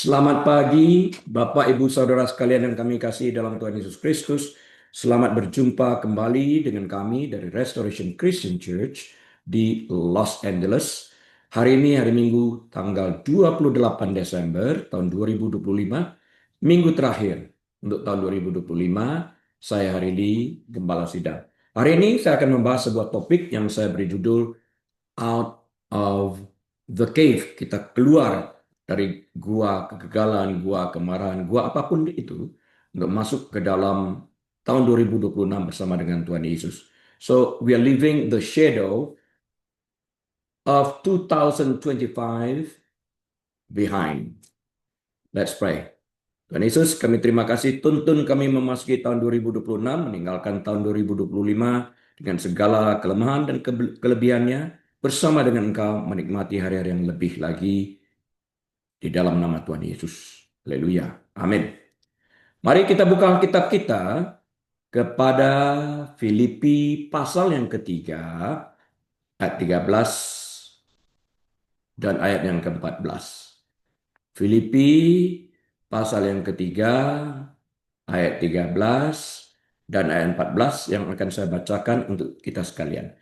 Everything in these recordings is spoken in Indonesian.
Selamat pagi, Bapak, Ibu, Saudara sekalian yang kami kasih dalam Tuhan Yesus Kristus. Selamat berjumpa kembali dengan kami dari Restoration Christian Church di Los Angeles. Hari ini hari Minggu tanggal 28 Desember tahun 2025, minggu terakhir untuk tahun 2025. Saya hari ini Gembala Sidang. Hari ini saya akan membahas sebuah topik yang saya beri judul Out of the Cave. Kita keluar dari gua kegagalan, gua kemarahan, gua apapun itu untuk masuk ke dalam tahun 2026 bersama dengan Tuhan Yesus. So we are leaving the shadow of 2025 behind. Let's pray. Tuhan Yesus, kami terima kasih tuntun kami memasuki tahun 2026, meninggalkan tahun 2025 dengan segala kelemahan dan kelebihannya, bersama dengan Engkau menikmati hari-hari yang lebih lagi di dalam nama Tuhan Yesus. Haleluya. Amin. Mari kita buka Alkitab kita kepada Filipi pasal yang ketiga, ayat 13 dan ayat yang ke-14. Filipi pasal yang ketiga, ayat 13 dan ayat 14 yang akan saya bacakan untuk kita sekalian.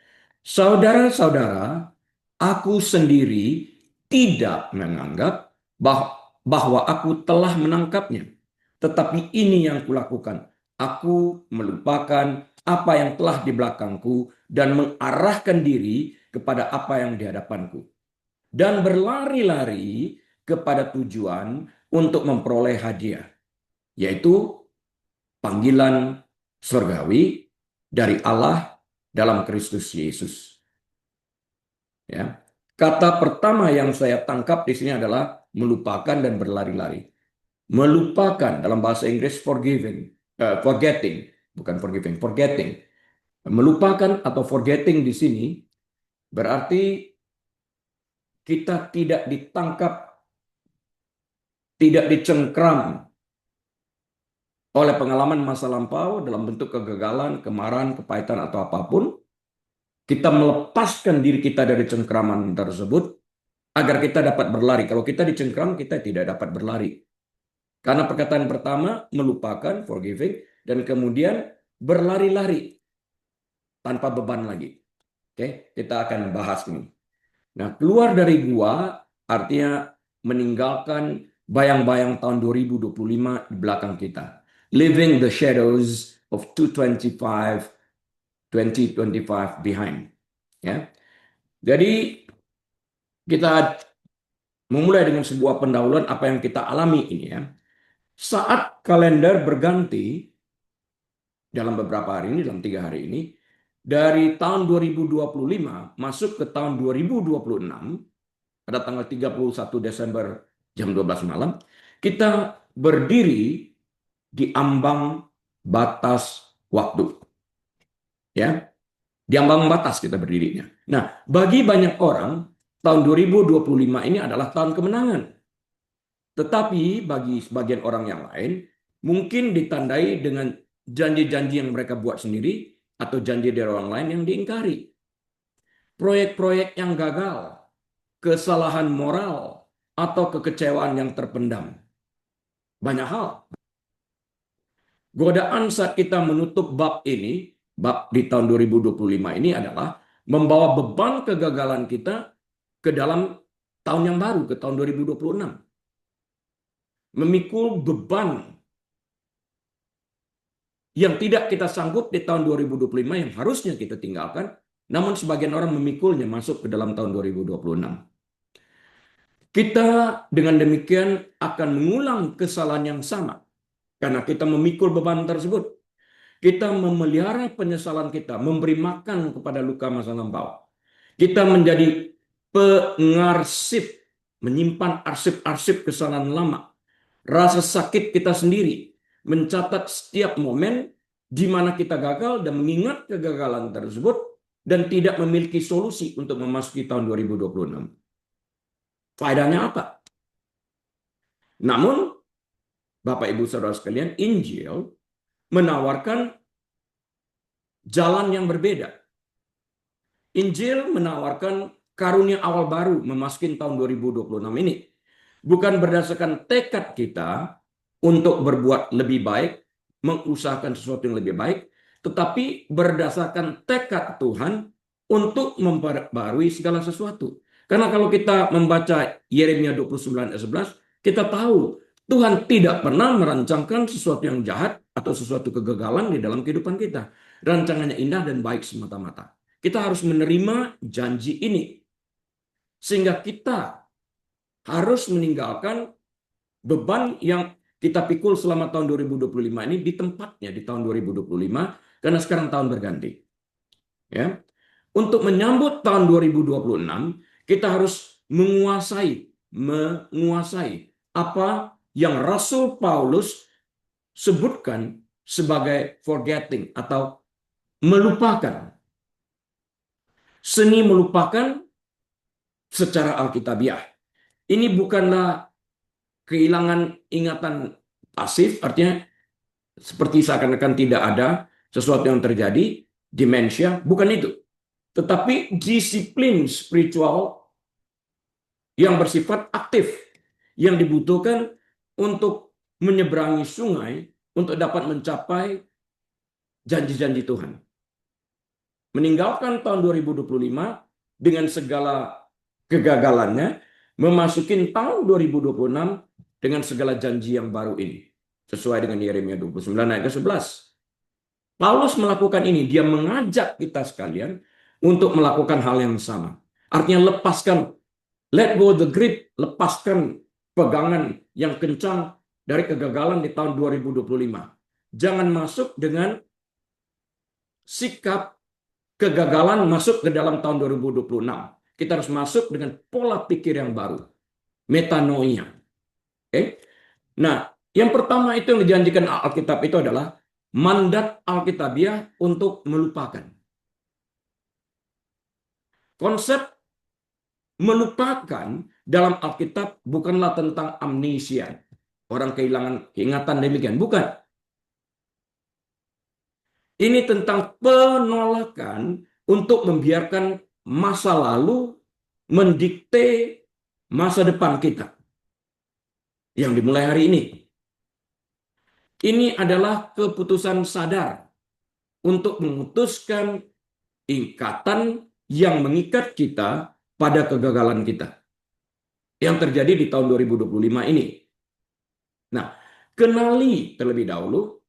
Saudara-saudara, aku sendiri tidak menganggap bahwa aku telah menangkapnya. Tetapi ini yang kulakukan. Aku melupakan apa yang telah di belakangku dan mengarahkan diri kepada apa yang di hadapanku. Dan berlari-lari kepada tujuan untuk memperoleh hadiah, yaitu panggilan surgawi dari Allah dalam Kristus Yesus. Ya. Kata pertama yang saya tangkap di sini adalah melupakan dan berlari-lari. Melupakan dalam bahasa Inggris forgetting, bukan forgiving, forgetting. Melupakan atau forgetting di sini berarti kita tidak ditangkap, tidak dicengkram oleh pengalaman masa lampau dalam bentuk kegagalan, kemarahan, kepahitan, atau apapun. Kita melepaskan diri kita dari cengkraman tersebut agar kita dapat berlari. Kalau kita dicengkram, kita tidak dapat berlari. Karena perkataan pertama, melupakan, forgiving, dan kemudian berlari-lari tanpa beban lagi. Oke, kita akan bahas ini. Nah, keluar dari gua artinya meninggalkan bayang-bayang tahun 2025 di belakang kita. Living the shadows of 2025 behind. Ya. Jadi kita memulai dengan sebuah pendahuluan apa yang kita alami ini ya. Saat kalender berganti dalam beberapa hari ini, dalam 3 hari ini, dari tahun 2025 masuk ke tahun 2026, pada tanggal 31 Desember jam 12 malam, kita berdiri di ambang batas waktu. Ya, di ambang batas kita berdirinya. Nah, bagi banyak orang, tahun 2025 ini adalah tahun kemenangan. Tetapi bagi sebagian orang yang lain, mungkin ditandai dengan janji-janji yang mereka buat sendiri atau janji dari orang lain yang diingkari. Proyek-proyek yang gagal, kesalahan moral, atau kekecewaan yang terpendam. Banyak hal. Godaan saat kita menutup bab ini, bab di tahun 2025 ini adalah membawa beban kegagalan kita ke dalam tahun yang baru, ke tahun 2026. Memikul beban yang tidak kita sanggup di tahun 2025 yang harusnya kita tinggalkan, namun sebagian orang memikulnya masuk ke dalam tahun 2026. Kita dengan demikian akan mengulang kesalahan yang sama karena kita memikul beban tersebut. Kita memelihara penyesalan kita, memberi makan kepada luka masa lampau. Kita menjadi pengarsip, menyimpan arsip-arsip kesalahan lama. Rasa sakit kita sendiri, mencatat setiap momen di mana kita gagal dan mengingat kegagalan tersebut dan tidak memiliki solusi untuk memasuki tahun 2026. Faedahnya apa? Namun, Bapak Ibu Saudara sekalian, Injil menawarkan jalan yang berbeda. Injil menawarkan karunia awal baru memasuki tahun 2026 ini. bukan berdasarkan tekad kita untuk berbuat lebih baik, mengusahakan sesuatu yang lebih baik, tetapi berdasarkan tekad Tuhan untuk memperbarui segala sesuatu. Karena kalau kita membaca Yeremia 29 ayat 11, kita tahu Tuhan tidak pernah merancangkan sesuatu yang jahat atau sesuatu kegagalan di dalam kehidupan kita. Rancangannya indah dan baik semata-mata. Kita harus menerima janji ini. Sehingga kita harus meninggalkan beban yang kita pikul selama tahun 2025 ini di tempatnya di tahun 2025, karena sekarang tahun berganti. Ya. Untuk menyambut tahun 2026, kita harus menguasai apa yang Rasul Paulus sebutkan sebagai forgetting atau melupakan. Seni melupakan secara alkitabiah. Ini bukanlah kehilangan ingatan pasif, artinya seperti seakan-akan tidak ada sesuatu yang terjadi, demensia, bukan itu. Tetapi disiplin spiritual yang bersifat aktif, yang dibutuhkan untuk menyeberangi sungai, untuk dapat mencapai janji-janji Tuhan. Meninggalkan tahun 2025 dengan segala kegagalannya, memasuki tahun 2026 dengan segala janji yang baru ini. Sesuai dengan Yeremia 29 ayat ke-11. Paulus melakukan ini, dia mengajak kita sekalian untuk melakukan hal yang sama. Artinya lepaskan, let go the grip, lepaskan pegangan yang kencang dari kegagalan di tahun 2025. Jangan masuk dengan sikap kegagalan masuk ke dalam tahun 2026. Kita harus masuk dengan pola pikir yang baru. Metanoia. Oke? Nah, yang pertama itu yang dijanjikan Alkitab itu adalah mandat Alkitabiah untuk melupakan. Konsep melupakan dalam Alkitab bukanlah tentang amnesia. Orang kehilangan ingatan demikian. Bukan. Ini tentang penolakan untuk membiarkan masa lalu mendikte masa depan kita yang dimulai hari ini. Ini adalah keputusan sadar untuk memutuskan ikatan yang mengikat kita pada kegagalan kita yang terjadi di tahun 2025 ini. Nah, kenali terlebih dahulu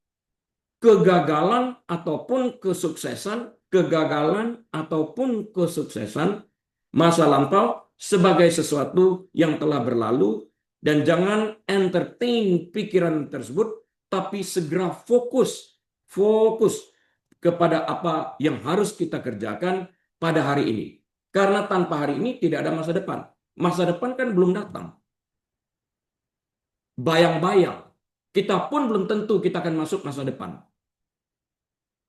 kegagalan ataupun kesuksesan masa lampau sebagai sesuatu yang telah berlalu, dan jangan entertain pikiran tersebut, tapi segera fokus kepada apa yang harus kita kerjakan pada hari ini. Karena tanpa hari ini tidak ada masa depan. Masa depan kan belum datang. Bayang-bayang. Kita pun belum tentu kita akan masuk masa depan.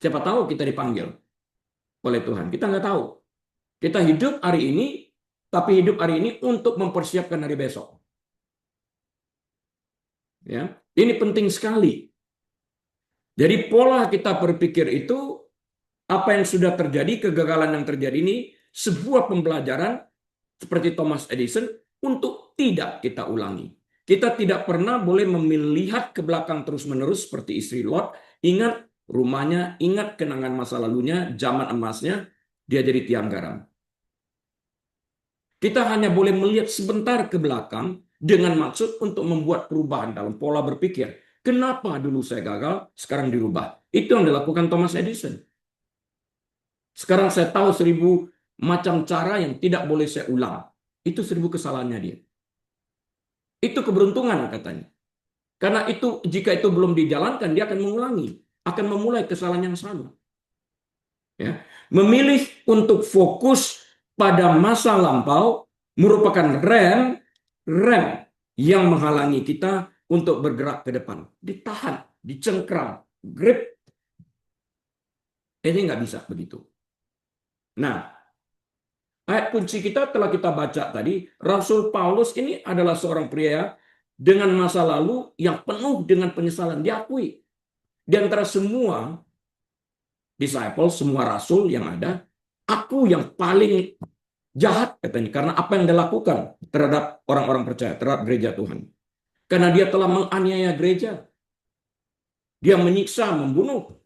Siapa tahu kita dipanggil oleh Tuhan. Kita nggak tahu. Kita hidup hari ini, tapi hidup hari ini untuk mempersiapkan hari besok. Ya, ini penting sekali. Jadi pola kita berpikir itu, apa yang sudah terjadi, kegagalan yang terjadi ini, sebuah pembelajaran seperti Thomas Edison untuk tidak kita ulangi. Kita tidak pernah boleh melihat ke belakang terus-menerus seperti istri Lot. Ingat rumahnya, ingat kenangan masa lalunya, zaman emasnya, dia jadi tiang garam. Kita hanya boleh melihat sebentar ke belakang dengan maksud untuk membuat perubahan dalam pola berpikir. Kenapa dulu saya gagal, sekarang dirubah. Itu yang dilakukan Thomas Edison. Sekarang saya tahu 1000 macam cara yang tidak boleh saya ulang. Itu 1000 kesalahannya dia. Itu keberuntungan katanya. Karena itu jika itu belum dijalankan, dia akan mengulangi, akan memulai kesalahan yang sama. Ya. Memilih untuk fokus pada masa lampau merupakan rem yang menghalangi kita untuk bergerak ke depan. Ditahan, dicengkram, grip. Ini nggak bisa begitu. Nah, ayat kunci kita telah kita baca tadi. Rasul Paulus ini adalah seorang pria dengan masa lalu yang penuh dengan penyesalan. Diakui. Di antara semua disciple, semua rasul yang ada, aku yang paling Jahat katanya, karena apa yang dia lakukan terhadap orang-orang percaya, terhadap gereja Tuhan. Karena dia telah menganiaya gereja. Dia menyiksa, membunuh.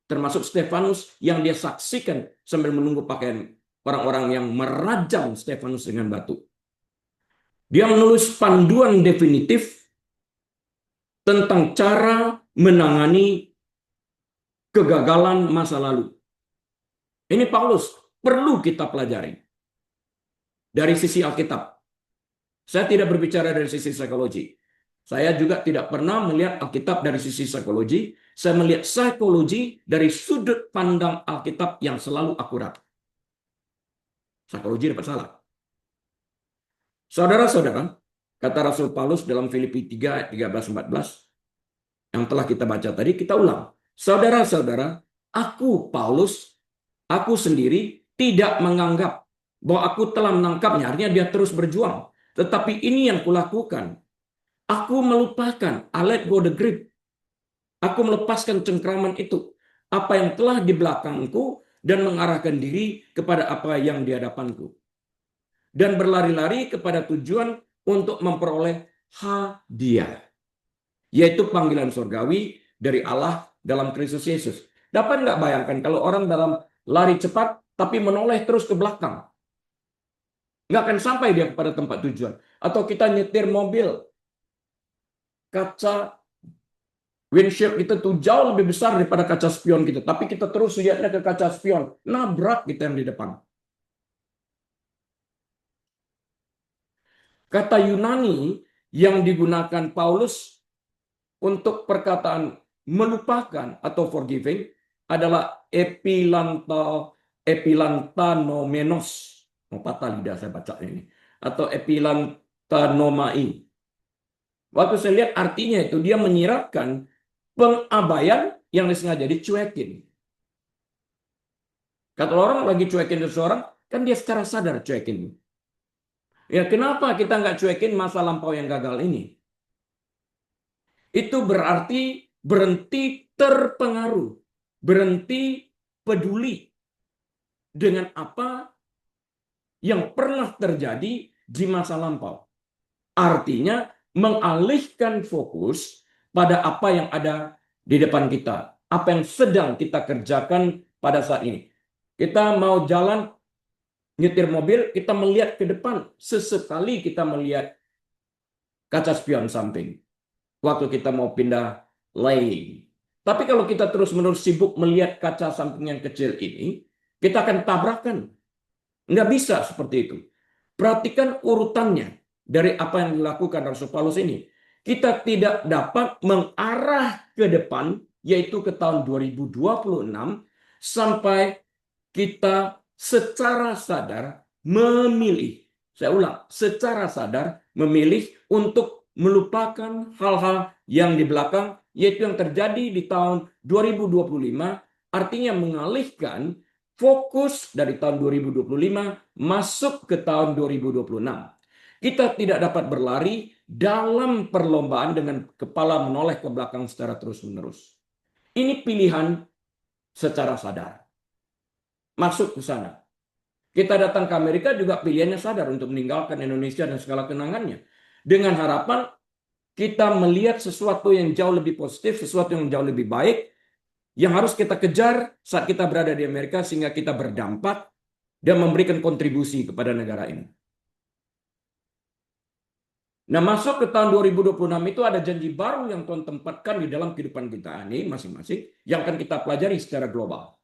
Termasuk Stefanus yang dia saksikan sambil menunggu pakaian orang-orang yang merajam Stefanus dengan batu. Dia menulis panduan definitif tentang cara menangani kegagalan masa lalu. Ini Paulus perlu kita pelajari dari sisi Alkitab. Saya tidak berbicara dari sisi psikologi. Saya juga tidak pernah melihat Alkitab dari sisi psikologi. Saya melihat psikologi dari sudut pandang Alkitab yang selalu akurat. Psikologi dapat salah. Saudara-saudara, kata Rasul Paulus dalam Filipi 3 ayat 13-14 yang telah kita baca tadi, kita ulang. Saudara-saudara, aku Paulus, aku sendiri tidak menganggap bahwa aku telah menangkapnya. Artinya dia terus berjuang. Tetapi ini yang kulakukan. Aku melupakan, I let go the grip. Aku melepaskan cengkraman itu. Apa yang telah di belakangku dan mengarahkan diri kepada apa yang di hadapanku. Dan berlari-lari kepada tujuan untuk memperoleh hadiah. Yaitu panggilan surgawi dari Allah dalam Kristus Yesus. Dapat nggak bayangkan kalau orang dalam lari cepat tapi menoleh terus ke belakang? Nggak akan sampai dia kepada tempat tujuan. Atau kita nyetir mobil, kaca windshield kita tuh jauh lebih besar daripada kaca spion kita. Tapi kita terus lihatnya ke kaca spion. Nabrak kita yang di depan. Kata Yunani yang digunakan Paulus untuk perkataan melupakan atau forgiving adalah epilantanomenos. Patah lidah saya baca ini. Atau epilantanomai. Waktu saya lihat artinya itu dia menyiratkan pengabaian yang disengaja dicuekin. Kata orang lagi cuekin seseorang, kan dia secara sadar cuekin. Ya, kenapa kita nggak cuekin masa lampau yang gagal ini? Itu berarti berhenti terpengaruh, berhenti peduli dengan apa yang pernah terjadi di masa lampau. Artinya mengalihkan fokus pada apa yang ada di depan kita, apa yang sedang kita kerjakan pada saat ini. Kita mau jalan nyetir mobil, kita melihat ke depan. Sesekali kita melihat kaca spion samping. Waktu kita mau pindah lane. Tapi kalau kita terus-menerus sibuk melihat kaca samping yang kecil ini, kita akan tabrakan. Nggak bisa seperti itu. Perhatikan urutannya dari apa yang dilakukan Rasul Paulus ini. Kita tidak dapat mengarah ke depan, yaitu ke tahun 2026, sampai kita secara sadar memilih. Saya ulang, secara sadar memilih untuk melupakan hal-hal yang di belakang, yaitu yang terjadi di tahun 2025, artinya mengalihkan fokus dari tahun 2025 masuk ke tahun 2026. Kita tidak dapat berlari dalam perlombaan dengan kepala menoleh ke belakang secara terus-menerus. Ini pilihan secara sadar. Masuk ke sana. Kita datang ke Amerika juga pilihannya sadar untuk meninggalkan Indonesia dan segala kenangannya. Dengan harapan kita melihat sesuatu yang jauh lebih positif, sesuatu yang jauh lebih baik, yang harus kita kejar saat kita berada di Amerika sehingga kita berdampak dan memberikan kontribusi kepada negara ini. Nah, masuk ke tahun 2026 itu ada janji baru yang Tuhan tempatkan di dalam kehidupan kita ini masing-masing yang akan kita pelajari secara global.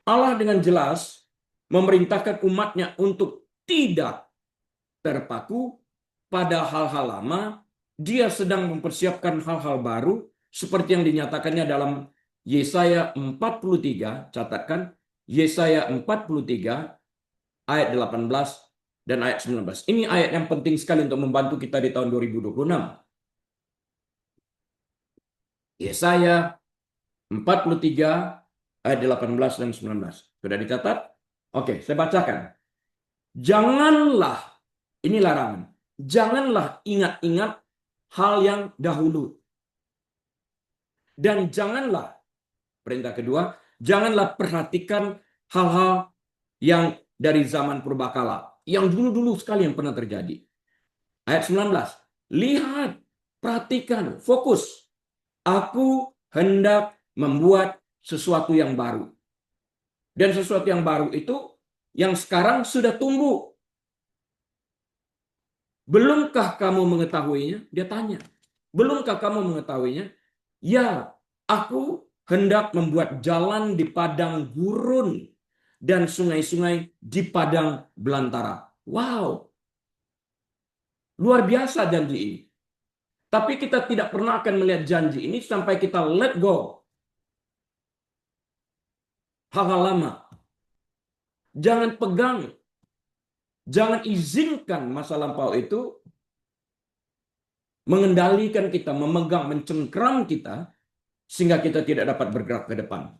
Allah dengan jelas memerintahkan umatnya untuk tidak terpaku pada hal-hal lama. Dia sedang mempersiapkan hal-hal baru seperti yang dinyatakannya dalam Yesaya 43, catatkan Yesaya 43 ayat 18 dan ayat 19. Ini ayat yang penting sekali untuk membantu kita di tahun 2026. Yesaya 43 ayat 18 dan 19. Sudah dicatat? Oke, saya bacakan. Janganlah, ini larangan. Janganlah ingat-ingat hal yang dahulu. Dan janganlah, perintah kedua, janganlah perhatikan hal-hal yang dari zaman purbakala. Yang dulu-dulu sekali yang pernah terjadi. Ayat 19. Lihat, perhatikan, fokus. Aku hendak membuat sesuatu yang baru. Dan sesuatu yang baru itu yang sekarang sudah tumbuh. Belumkah kamu mengetahuinya? Dia tanya. Belumkah kamu mengetahuinya? Ya, aku hendak membuat jalan di padang gurun dan sungai-sungai di padang belantara. Wow, luar biasa janji ini. Tapi kita tidak pernah akan melihat janji ini sampai kita let go hal-hal lama. Jangan pegang, jangan izinkan masa lampau itu mengendalikan kita, memegang, mencengkram kita, sehingga kita tidak dapat bergerak ke depan.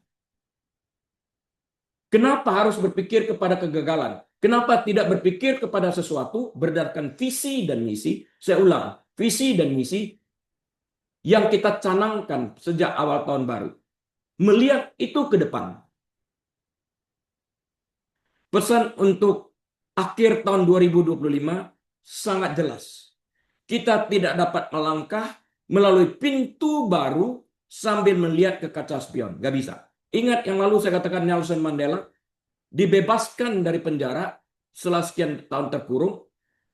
Kenapa harus berpikir kepada kegagalan? Kenapa tidak berpikir kepada sesuatu berdasarkan visi dan misi? Saya ulang, visi dan misi yang kita canangkan sejak awal tahun baru. Melihat itu ke depan. Pesan untuk akhir tahun 2025 sangat jelas. Kita tidak dapat melangkah melalui pintu baru sambil melihat ke kaca spion. Gak bisa. Ingat yang lalu saya katakan Nelson Mandela dibebaskan dari penjara setelah sekian tahun terkurung.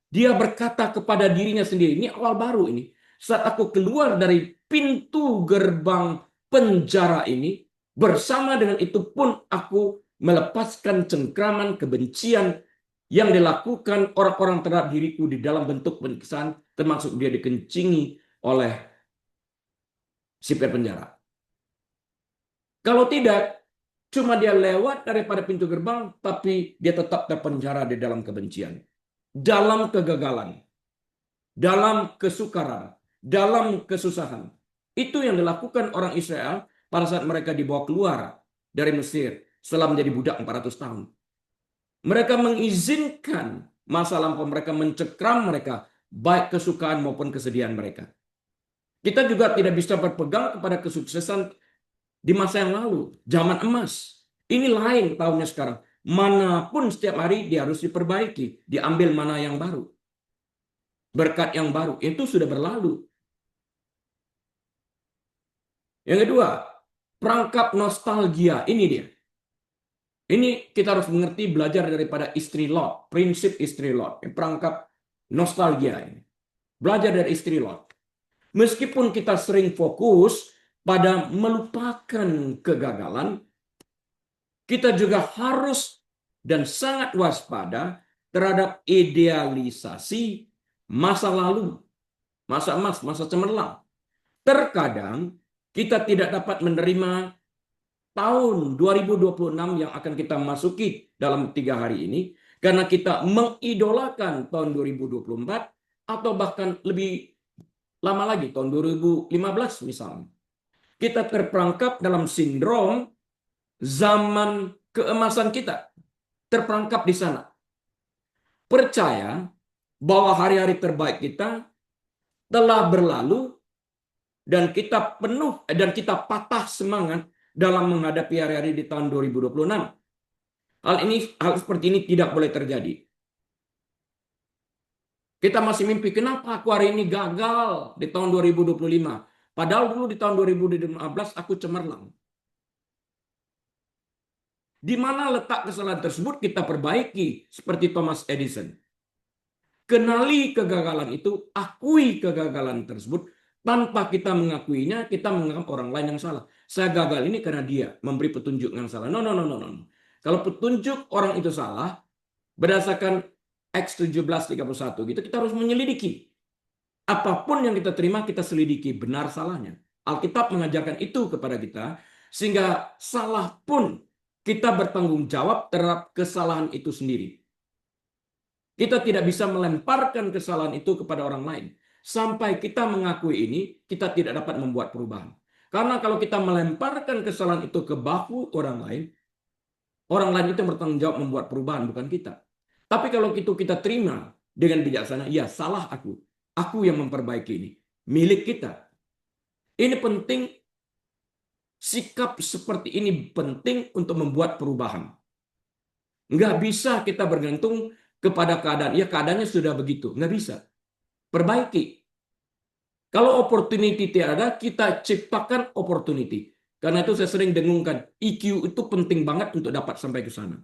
Dia berkata kepada dirinya sendiri, ini awal baru ini. Saat aku keluar dari pintu gerbang penjara ini, bersama dengan itu pun aku melepaskan cengkraman kebencian yang dilakukan orang-orang terhadap diriku di dalam bentuk penyiksaan, termasuk dia dikencingi oleh sipir penjara. Kalau tidak, cuma dia lewat daripada pintu gerbang, tapi dia tetap terpenjara di dalam kebencian, dalam kegagalan, dalam kesukaran, dalam kesusahan. Itu yang dilakukan orang Israel pada saat mereka dibawa keluar dari Mesir setelah menjadi budak 400 tahun. Mereka mengizinkan masa lampau mereka mencekram mereka, baik kesukaan maupun kesedihan mereka. Kita juga tidak bisa berpegang kepada kesuksesan di masa yang lalu, zaman emas. Ini lain tahunnya sekarang. Manapun setiap hari dia harus diperbaiki, diambil mana yang baru. Berkat yang baru, itu sudah berlalu. Yang kedua, perangkap nostalgia. Ini dia. Ini kita harus mengerti, belajar daripada istri Lot. Prinsip istri Lot. Perangkap nostalgia ini. Belajar dari istri Lot. Meskipun kita sering fokus pada melupakan kegagalan, kita juga harus dan sangat waspada terhadap idealisasi masa lalu, masa emas, masa cemerlang. Terkadang kita tidak dapat menerima tahun 2026 yang akan kita masuki dalam 3 hari ini karena kita mengidolakan tahun 2024 atau bahkan lebih lama lagi, tahun 2015 misalnya. Kita terperangkap dalam sindrom zaman keemasan kita. Terperangkap di sana. Percaya bahwa hari-hari terbaik kita telah berlalu dan kita penuh dan kita patah semangat dalam menghadapi hari-hari di tahun 2026. Hal seperti ini tidak boleh terjadi. Kita masih mimpi, kenapa aku hari ini gagal di tahun 2025? Padahal dulu di tahun 2015 aku cemerlang. Di mana letak kesalahan tersebut kita perbaiki seperti Thomas Edison. Kenali kegagalan itu, akui kegagalan tersebut. Tanpa kita mengakuinya, kita menganggap orang lain yang salah. Saya gagal ini karena dia memberi petunjuk yang salah. No. Kalau petunjuk orang itu salah, berdasarkan X1731 gitu, kita harus menyelidiki. Apapun yang kita terima, kita selidiki benar salahnya. Alkitab mengajarkan itu kepada kita, sehingga salah pun kita bertanggung jawab terhadap kesalahan itu sendiri. Kita tidak bisa melemparkan kesalahan itu kepada orang lain. Sampai kita mengakui ini, kita tidak dapat membuat perubahan. Karena kalau kita melemparkan kesalahan itu ke bahu orang lain itu bertanggung jawab membuat perubahan, bukan kita. Tapi kalau itu kita terima dengan bijaksana, ya salah aku. Aku yang memperbaiki ini. Milik kita. Ini penting, sikap seperti ini penting untuk membuat perubahan. Nggak bisa kita bergantung kepada keadaan. Ya keadaannya sudah begitu. Nggak bisa. Perbaiki. Kalau opportunity tidak ada, kita ciptakan opportunity. Karena itu saya sering dengungkan, EQ itu penting banget untuk dapat sampai ke sana.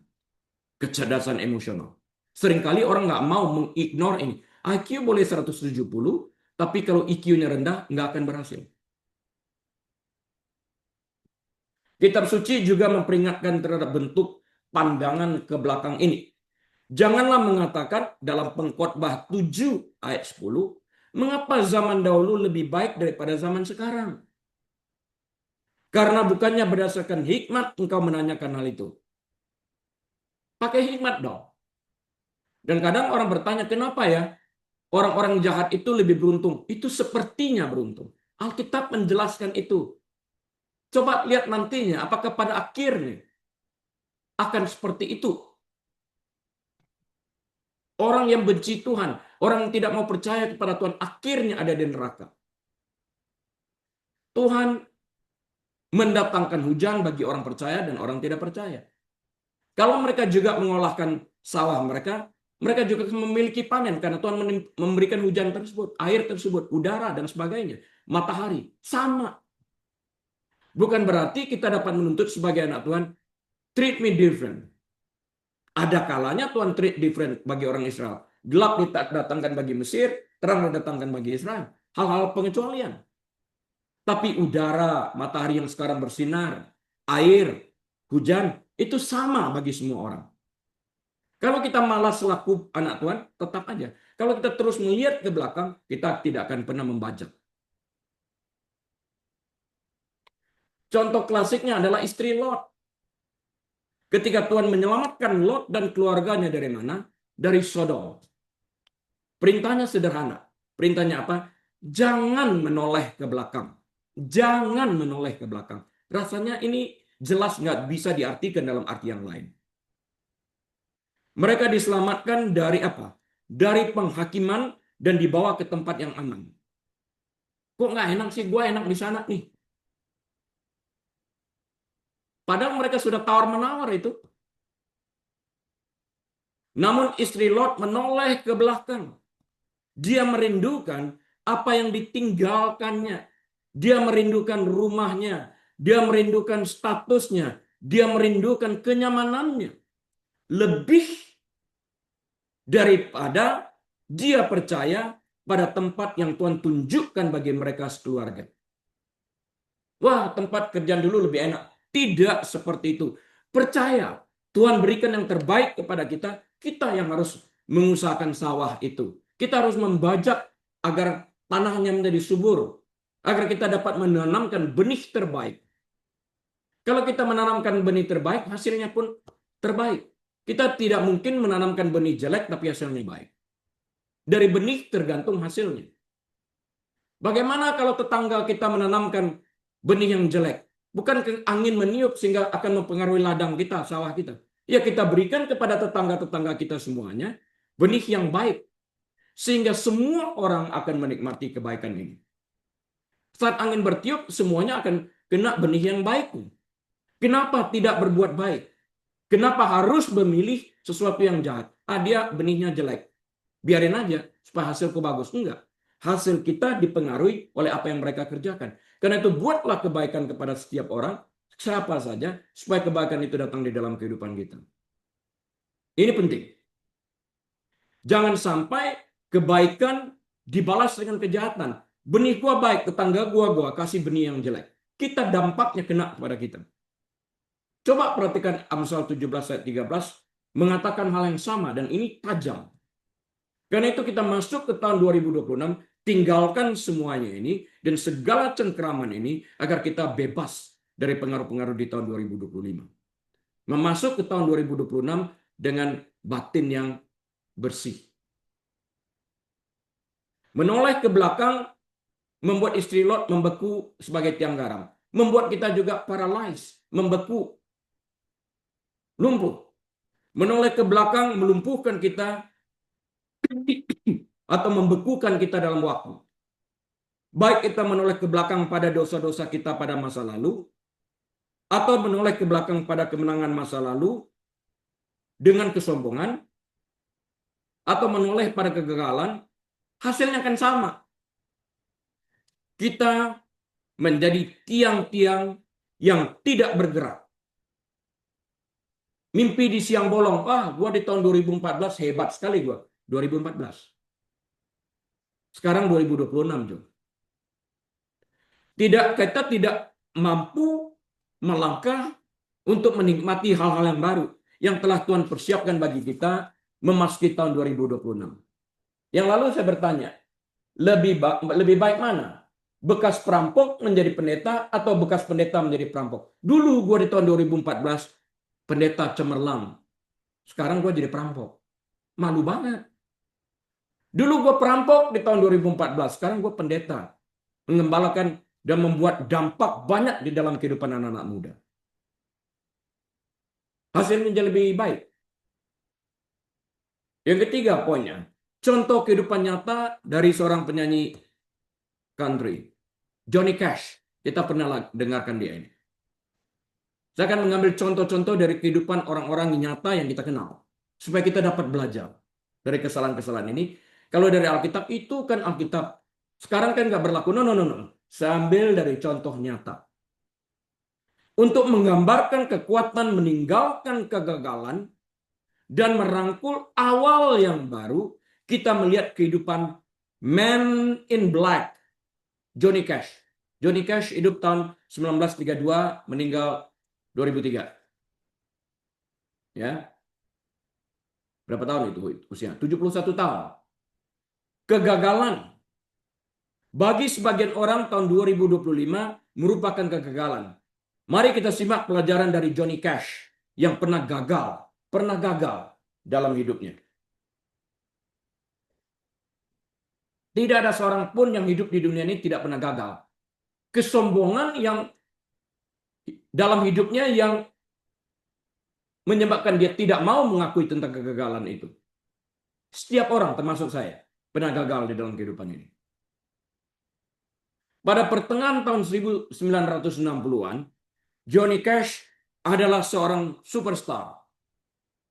Kecerdasan emosional. Seringkali orang nggak mau mengignore ini. IQ boleh 170, tapi kalau EQ-nya rendah, nggak akan berhasil. Kitab suci juga memperingatkan terhadap bentuk pandangan ke belakang ini. Janganlah mengatakan dalam Pengkhotbah 7 ayat 10, mengapa zaman dahulu lebih baik daripada zaman sekarang? Karena bukannya berdasarkan hikmat engkau menanyakan hal itu. Pakai hikmat dong. Dan kadang orang bertanya, kenapa ya orang-orang jahat itu lebih beruntung? Itu sepertinya beruntung. Alkitab menjelaskan itu. Coba lihat nantinya, apakah pada akhirnya akan seperti itu. Orang yang benci Tuhan, orang yang tidak mau percaya kepada Tuhan, akhirnya ada di neraka. Tuhan mendatangkan hujan bagi orang percaya dan orang tidak percaya. Kalau mereka juga mengolahkan sawah mereka, mereka juga memiliki panen karena Tuhan memberikan hujan tersebut, air tersebut, udara dan sebagainya, matahari. Sama. Bukan berarti kita dapat menuntut sebagai anak Tuhan, treat me different. Ada kalanya Tuhan treat different bagi orang Israel. Gelap didatangkan bagi Mesir, terang didatangkan bagi Israel. Hal-hal pengecualian. Tapi udara, matahari yang sekarang bersinar, air, hujan, itu sama bagi semua orang. Kalau kita malas selaku anak Tuhan, tetap aja. Kalau kita terus melihat ke belakang, kita tidak akan pernah membajak. Contoh klasiknya adalah istri Lot. Ketika Tuhan menyelamatkan Lot dan keluarganya dari mana? Dari Sodom. Perintahnya sederhana. Perintahnya apa? Jangan menoleh ke belakang. Jangan menoleh ke belakang. Rasanya ini jelas nggak bisa diartikan dalam arti yang lain. Mereka diselamatkan dari apa? Dari penghakiman dan dibawa ke tempat yang aman. Kok nggak enak sih? Gue enak di sana nih. Padahal mereka sudah tawar-menawar itu. Namun istri Lot menoleh ke belakang. Dia merindukan apa yang ditinggalkannya. Dia merindukan rumahnya. Dia merindukan statusnya. Dia merindukan kenyamanannya. Lebih daripada dia percaya pada tempat yang Tuhan tunjukkan bagi mereka sekeluarga. Wah, tempat kerjaan dulu lebih enak. Tidak seperti itu. Percaya, Tuhan berikan yang terbaik kepada kita. Kita yang harus mengusahakan sawah itu. Kita harus membajak agar tanahnya menjadi subur. Agar kita dapat menanamkan benih terbaik. Kalau kita menanamkan benih terbaik, hasilnya pun terbaik. Kita tidak mungkin menanamkan benih jelek, tapi hasilnya baik. Dari benih tergantung hasilnya. Bagaimana kalau tetangga kita menanamkan benih yang jelek? Bukan angin meniup sehingga akan mempengaruhi ladang kita, sawah kita. Ya kita berikan kepada tetangga-tetangga kita semuanya benih yang baik. Sehingga semua orang akan menikmati kebaikan ini. Saat angin bertiup, semuanya akan kena benih yang baik. Kenapa tidak berbuat baik? Kenapa harus memilih sesuatu yang jahat? Dia benihnya jelek. Biarin aja supaya hasilku bagus. Enggak. Hasil kita dipengaruhi oleh apa yang mereka kerjakan. Karena itu buatlah kebaikan kepada setiap orang, siapa saja, supaya kebaikan itu datang di dalam kehidupan kita. Ini penting. Jangan sampai kebaikan dibalas dengan kejahatan. Benih gua baik, tetangga gua kasih benih yang jelek. Kita dampaknya kena kepada kita. Coba perhatikan Amsal 17 ayat 13 mengatakan hal yang sama dan ini tajam. Karena itu kita masuk ke tahun 2026, tinggalkan semuanya ini dan segala cengkeraman ini agar kita bebas dari pengaruh-pengaruh di tahun 2025. Memasuk ke tahun 2026 dengan batin yang bersih. Menoleh ke belakang membuat istri Lot membeku sebagai tiang garam. Membuat kita juga paralyzed, membeku, lumpuh. Menoleh ke belakang melumpuhkan kita atau membekukan kita dalam waktu. Baik kita menoleh ke belakang pada dosa-dosa kita pada masa lalu, atau menoleh ke belakang pada kemenangan masa lalu, dengan kesombongan atau menoleh pada kegagalan, hasilnya akan sama. Kita menjadi tiang-tiang yang tidak bergerak. Mimpi di siang bolong. Gua di tahun 2014 hebat sekali gua. 2014. Sekarang 2026, Jo. Kita tidak mampu melangkah untuk menikmati hal-hal yang baru yang telah Tuhan persiapkan bagi kita memasuki tahun 2026. Yang lalu saya bertanya, lebih baik mana? Bekas perampok menjadi pendeta atau bekas pendeta menjadi perampok? Dulu gue di tahun 2014 pendeta cemerlang. Sekarang gue jadi perampok. Malu banget. Dulu gue perampok di tahun 2014. Sekarang gue pendeta. Mengembalakan dan membuat dampak banyak di dalam kehidupan anak-anak muda. Hasilnya jadi lebih baik. Yang ketiga poinnya, contoh kehidupan nyata dari seorang penyanyi country, Johnny Cash. Kita pernah dengarkan dia ini. Saya akan mengambil contoh-contoh dari kehidupan orang-orang nyata yang kita kenal. Supaya kita dapat belajar dari kesalahan-kesalahan ini. Kalau dari Alkitab itu kan Alkitab. Sekarang kan nggak berlaku. No. Saya ambil dari contoh nyata. Untuk menggambarkan kekuatan meninggalkan kegagalan dan merangkul awal yang baru, kita melihat kehidupan Man in Black, Johnny Cash. Johnny Cash hidup tahun 1932, meninggal 2003. Ya. Berapa tahun itu usia? 71 tahun. Kegagalan. Bagi sebagian orang tahun 2025 merupakan kegagalan. Mari kita simak pelajaran dari Johnny Cash yang pernah gagal dalam hidupnya. Tidak ada seorang pun yang hidup di dunia ini tidak pernah gagal. Kesombongan yang dalam hidupnya yang menyebabkan dia tidak mau mengakui tentang kegagalan itu. Setiap orang termasuk saya pernah gagal di dalam kehidupan ini. Pada pertengahan tahun 1960-an, Johnny Cash adalah seorang superstar.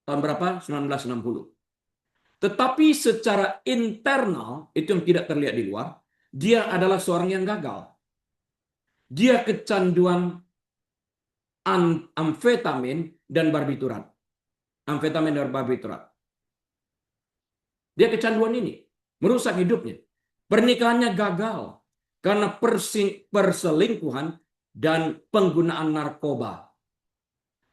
Tahun berapa? 1960. Tetapi secara internal, itu yang tidak terlihat di luar, dia adalah seorang yang gagal. Dia kecanduan amfetamin dan barbiturat. Amfetamin dan barbiturat. Dia kecanduan ini. Merusak hidupnya. Pernikahannya gagal. Karena perselingkuhan dan penggunaan narkoba.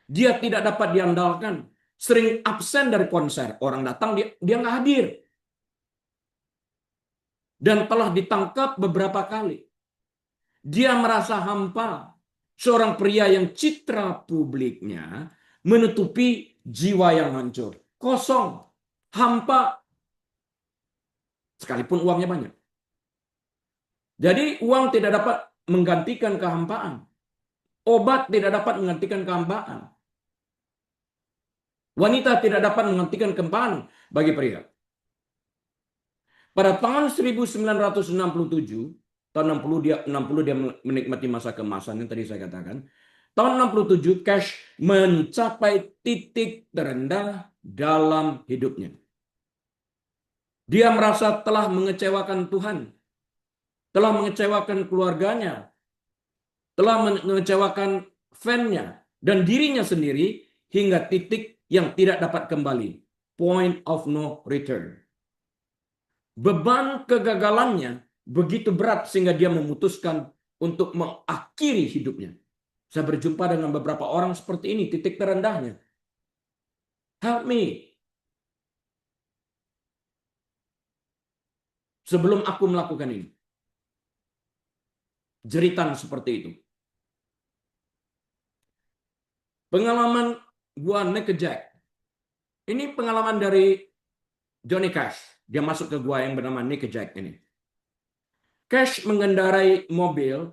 Dia tidak dapat diandalkan. Sering absen dari konser. Orang datang, dia nggak hadir. Dan telah ditangkap beberapa kali. Dia merasa hampa. Seorang pria yang citra publiknya menutupi jiwa yang hancur. Kosong. Hampa. Sekalipun uangnya banyak. Jadi uang tidak dapat menggantikan kehampaan. Obat tidak dapat menggantikan kehampaan. Wanita tidak dapat menggantikan kehampaan bagi pria. Pada tahun 1967, tahun 60 dia menikmati masa keemasan yang tadi saya katakan. Tahun 67 Cash mencapai titik terendah dalam hidupnya. Dia merasa telah mengecewakan Tuhan, telah mengecewakan keluarganya, telah mengecewakan fan-nya dan dirinya sendiri hingga titik yang tidak dapat kembali. Point of no return. Beban kegagalannya begitu berat sehingga dia memutuskan untuk mengakhiri hidupnya. Saya berjumpa dengan beberapa orang seperti ini, titik terendahnya. Help me. Sebelum aku melakukan ini. Jeritan seperti itu. Pengalaman gua naked Jack. Ini pengalaman dari Johnny Cash. Dia masuk ke gua yang bernama Naked Jack ini. Cash mengendarai mobil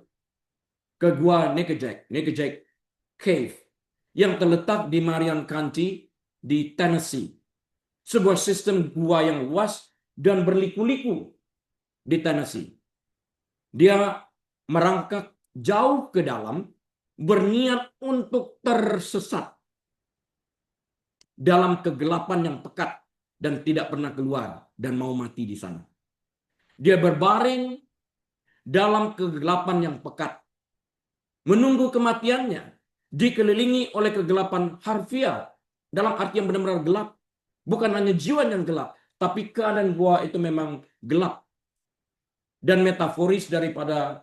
ke gua Naked Jack Cave, yang terletak di Marion County di Tennessee. Sebuah sistem gua yang luas dan berliku-liku di Tennessee. Dia merangkak jauh ke dalam, berniat untuk tersesat. dalam kegelapan yang pekat dan tidak pernah keluar dan mau mati di sana. Dia berbaring dalam kegelapan yang pekat, menunggu kematiannya, dikelilingi oleh kegelapan harfiah, dalam arti yang benar-benar gelap. Bukan hanya jiwa yang gelap, tapi keadaan gua itu memang gelap. Dan metaforis daripada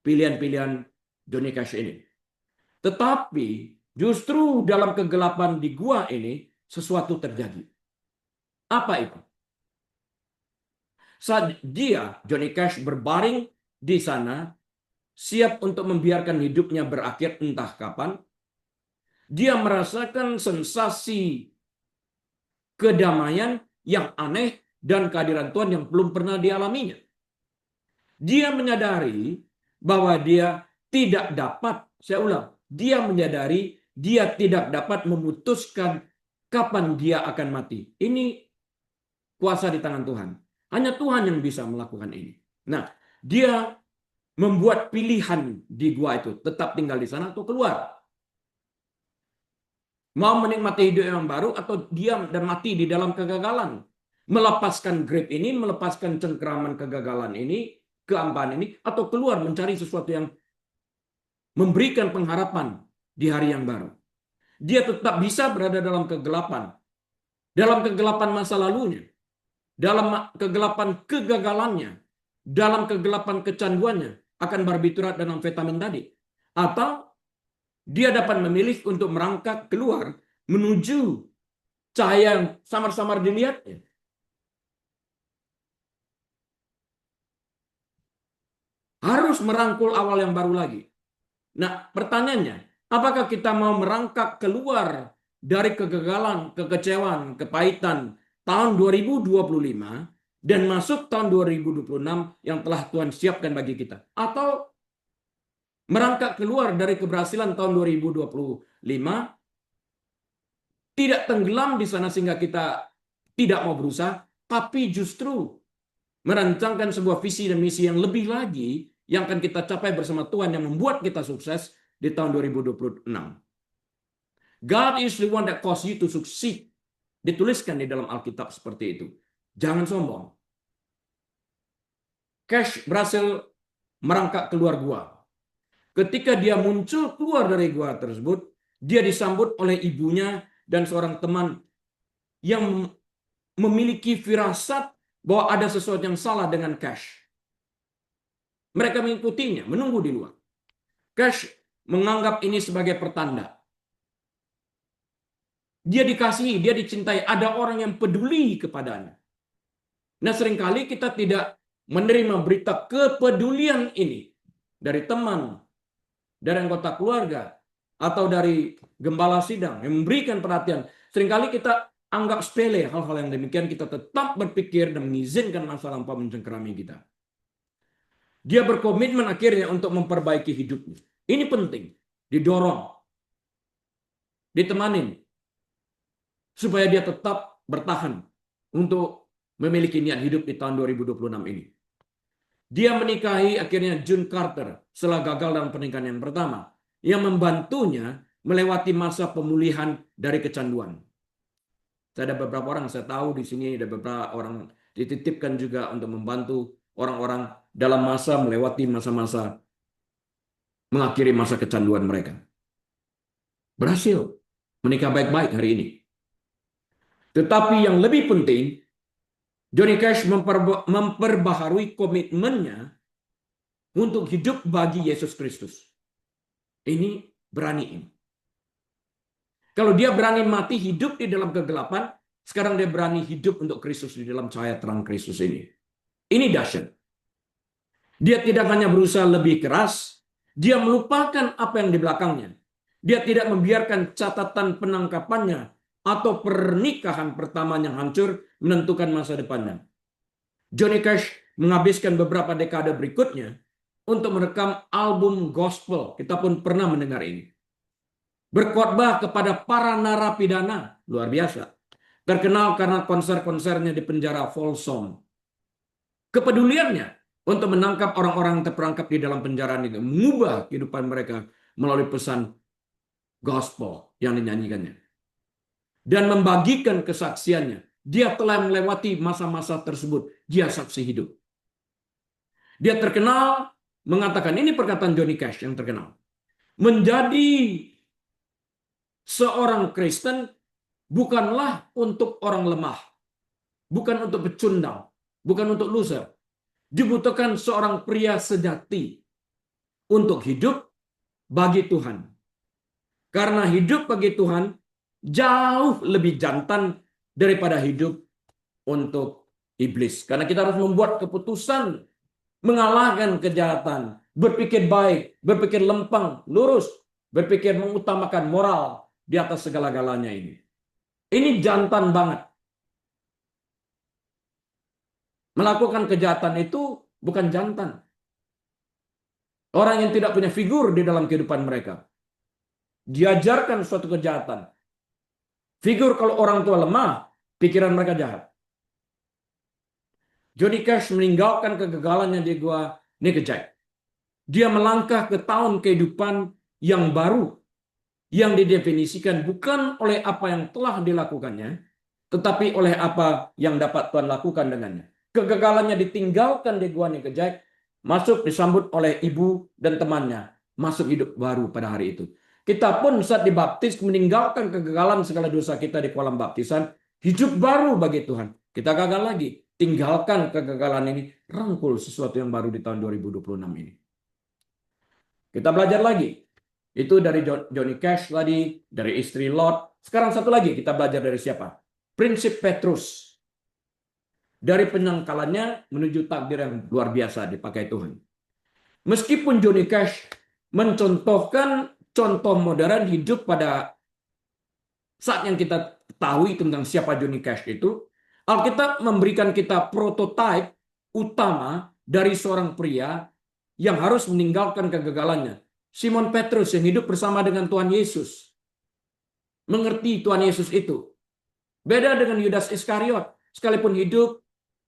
pilihan-pilihan Johnny Cash ini. Tetapi justru dalam kegelapan di gua ini, sesuatu terjadi. Apa itu? Saat dia, Johnny Cash, berbaring di sana, siap untuk membiarkan hidupnya berakhir entah kapan, dia merasakan sensasi kedamaian yang aneh dan kehadiran Tuhan yang belum pernah dialaminya. Dia menyadari bahwa dia tidak dapat, saya ulang, dia menyadari dia tidak dapat memutuskan kapan dia akan mati. Ini kuasa di tangan Tuhan. Hanya Tuhan yang bisa melakukan ini. Nah, dia membuat pilihan di gua itu, tetap tinggal di sana atau keluar. Mau menikmati hidup yang baru atau diam dan mati di dalam kegagalan. Melepaskan grip ini, melepaskan cengkeraman kegagalan ini, keampaan ini, atau keluar mencari sesuatu yang memberikan pengharapan di hari yang baru. Dia tetap bisa berada dalam kegelapan masa lalunya, dalam kegelapan kegagalannya, dalam kegelapan kecanduannya, akan barbiturat dan amfetamin tadi. Atau dia dapat memilih untuk merangkak keluar menuju cahaya yang samar-samar dilihatnya. Harus merangkul awal yang baru lagi. Nah, pertanyaannya, apakah kita mau merangkak keluar dari kegagalan, kekecewaan, kepahitan tahun 2025 dan masuk tahun 2026 yang telah Tuhan siapkan bagi kita? Atau merangkak keluar dari keberhasilan tahun 2025, tidak tenggelam di sana sehingga kita tidak mau berusaha, tapi justru merancangkan sebuah visi dan misi yang lebih lagi yang akan kita capai bersama Tuhan yang membuat kita sukses di tahun 2026. God is the one that cause you to succeed. Dituliskan di dalam Alkitab seperti itu. Jangan sombong. Cash berhasil merangkak keluar gua. Ketika dia muncul keluar dari gua tersebut, dia disambut oleh ibunya dan seorang teman yang memiliki firasat bahwa ada sesuatu yang salah dengan Cash. Mereka mengikutinya, menunggu di luar. Cash menganggap ini sebagai pertanda. Dia dikasihi, dia dicintai, ada orang yang peduli kepadanya. Nah, seringkali kita tidak menerima berita kepedulian ini dari teman, dari anggota keluarga, atau dari gembala sidang yang memberikan perhatian. Seringkali kita anggap sepele hal-hal yang demikian, kita tetap berpikir dan mengizinkan masa lampau mencengkerami kita. Dia berkomitmen akhirnya untuk memperbaiki hidupnya. Ini penting, didorong, ditemanin, supaya dia tetap bertahan untuk memiliki niat hidup di tahun 2026 ini. Dia menikahi akhirnya June Carter setelah gagal dalam pernikahan yang pertama, yang membantunya melewati masa pemulihan dari kecanduan. Saya ada beberapa orang, saya tahu di sini ada beberapa orang dititipkan juga untuk membantu orang-orang dalam masa melewati masa-masa mengakhiri masa kecanduan mereka. Berhasil menikah baik-baik hari ini. Tetapi yang lebih penting, Johnny Cash memperbaharui komitmennya untuk hidup bagi Yesus Kristus. Ini berani. Kalau dia berani mati hidup di dalam kegelapan, sekarang dia berani hidup untuk Kristus di dalam cahaya terang Kristus ini. Ini dahsyat. Dia tidak hanya berusaha lebih keras, dia melupakan apa yang di belakangnya. Dia tidak membiarkan catatan penangkapannya atau pernikahan pertama yang hancur menentukan masa depannya. Johnny Cash menghabiskan beberapa dekade berikutnya untuk merekam album gospel. Kita pun pernah mendengar ini. Berkhotbah kepada para narapidana, luar biasa. Terkenal karena konser-konsernya di penjara Folsom. Kepeduliannya untuk menangkap orang-orang terperangkap di dalam penjara itu, mengubah kehidupan mereka melalui pesan gospel yang dinyanyikannya. dan membagikan kesaksiannya. Dia telah melewati masa-masa tersebut. Dia saksi hidup. Dia terkenal mengatakan, ini perkataan Johnny Cash yang terkenal. Menjadi seorang Kristen bukanlah untuk orang lemah, bukan untuk pecundang, bukan untuk loser. Dibutuhkan seorang pria sejati untuk hidup bagi Tuhan. Karena hidup bagi Tuhan jauh lebih jantan daripada hidup untuk iblis. Karena kita harus membuat keputusan mengalahkan kejahatan, berpikir baik, berpikir lempeng, lurus, berpikir mengutamakan moral di atas segala-galanya ini. Ini jantan banget. Melakukan kejahatan itu bukan jantan. Orang yang tidak punya figur di dalam kehidupan mereka. Diajarkan suatu kejahatan. Figur kalau orang tua lemah, pikiran mereka jahat. Johnny Cash meninggalkan kegagalannya di gua Nickajack. Dia melangkah ke tahun kehidupan yang baru, yang didefinisikan bukan oleh apa yang telah dilakukannya, tetapi oleh apa yang dapat Tuhan lakukan dengannya. Kegagalannya ditinggalkan di gua Nickajack, masuk disambut oleh ibu dan temannya, masuk hidup baru pada hari itu. Kita pun saat dibaptis meninggalkan kegagalan segala dosa kita di kolam baptisan, hidup baru bagi Tuhan. Kita gagal lagi, tinggalkan kegagalan ini, rangkul sesuatu yang baru di tahun 2026 ini. Kita belajar lagi. Itu dari Johnny Cash tadi, dari istri Lot. Sekarang satu lagi kita belajar dari siapa? Prinsip Petrus. Dari penangkalannya menuju takdir yang luar biasa dipakai Tuhan. Meskipun Johnny Cash mencontohkan contoh modern hidup pada saat yang kita ketahui tentang siapa Johnny Cash itu, Alkitab memberikan kita prototipe utama dari seorang pria yang harus meninggalkan kegagalannya. Simon Petrus yang hidup bersama dengan Tuhan Yesus. Mengerti Tuhan Yesus itu. Beda dengan Yudas Iskariot. Sekalipun hidup,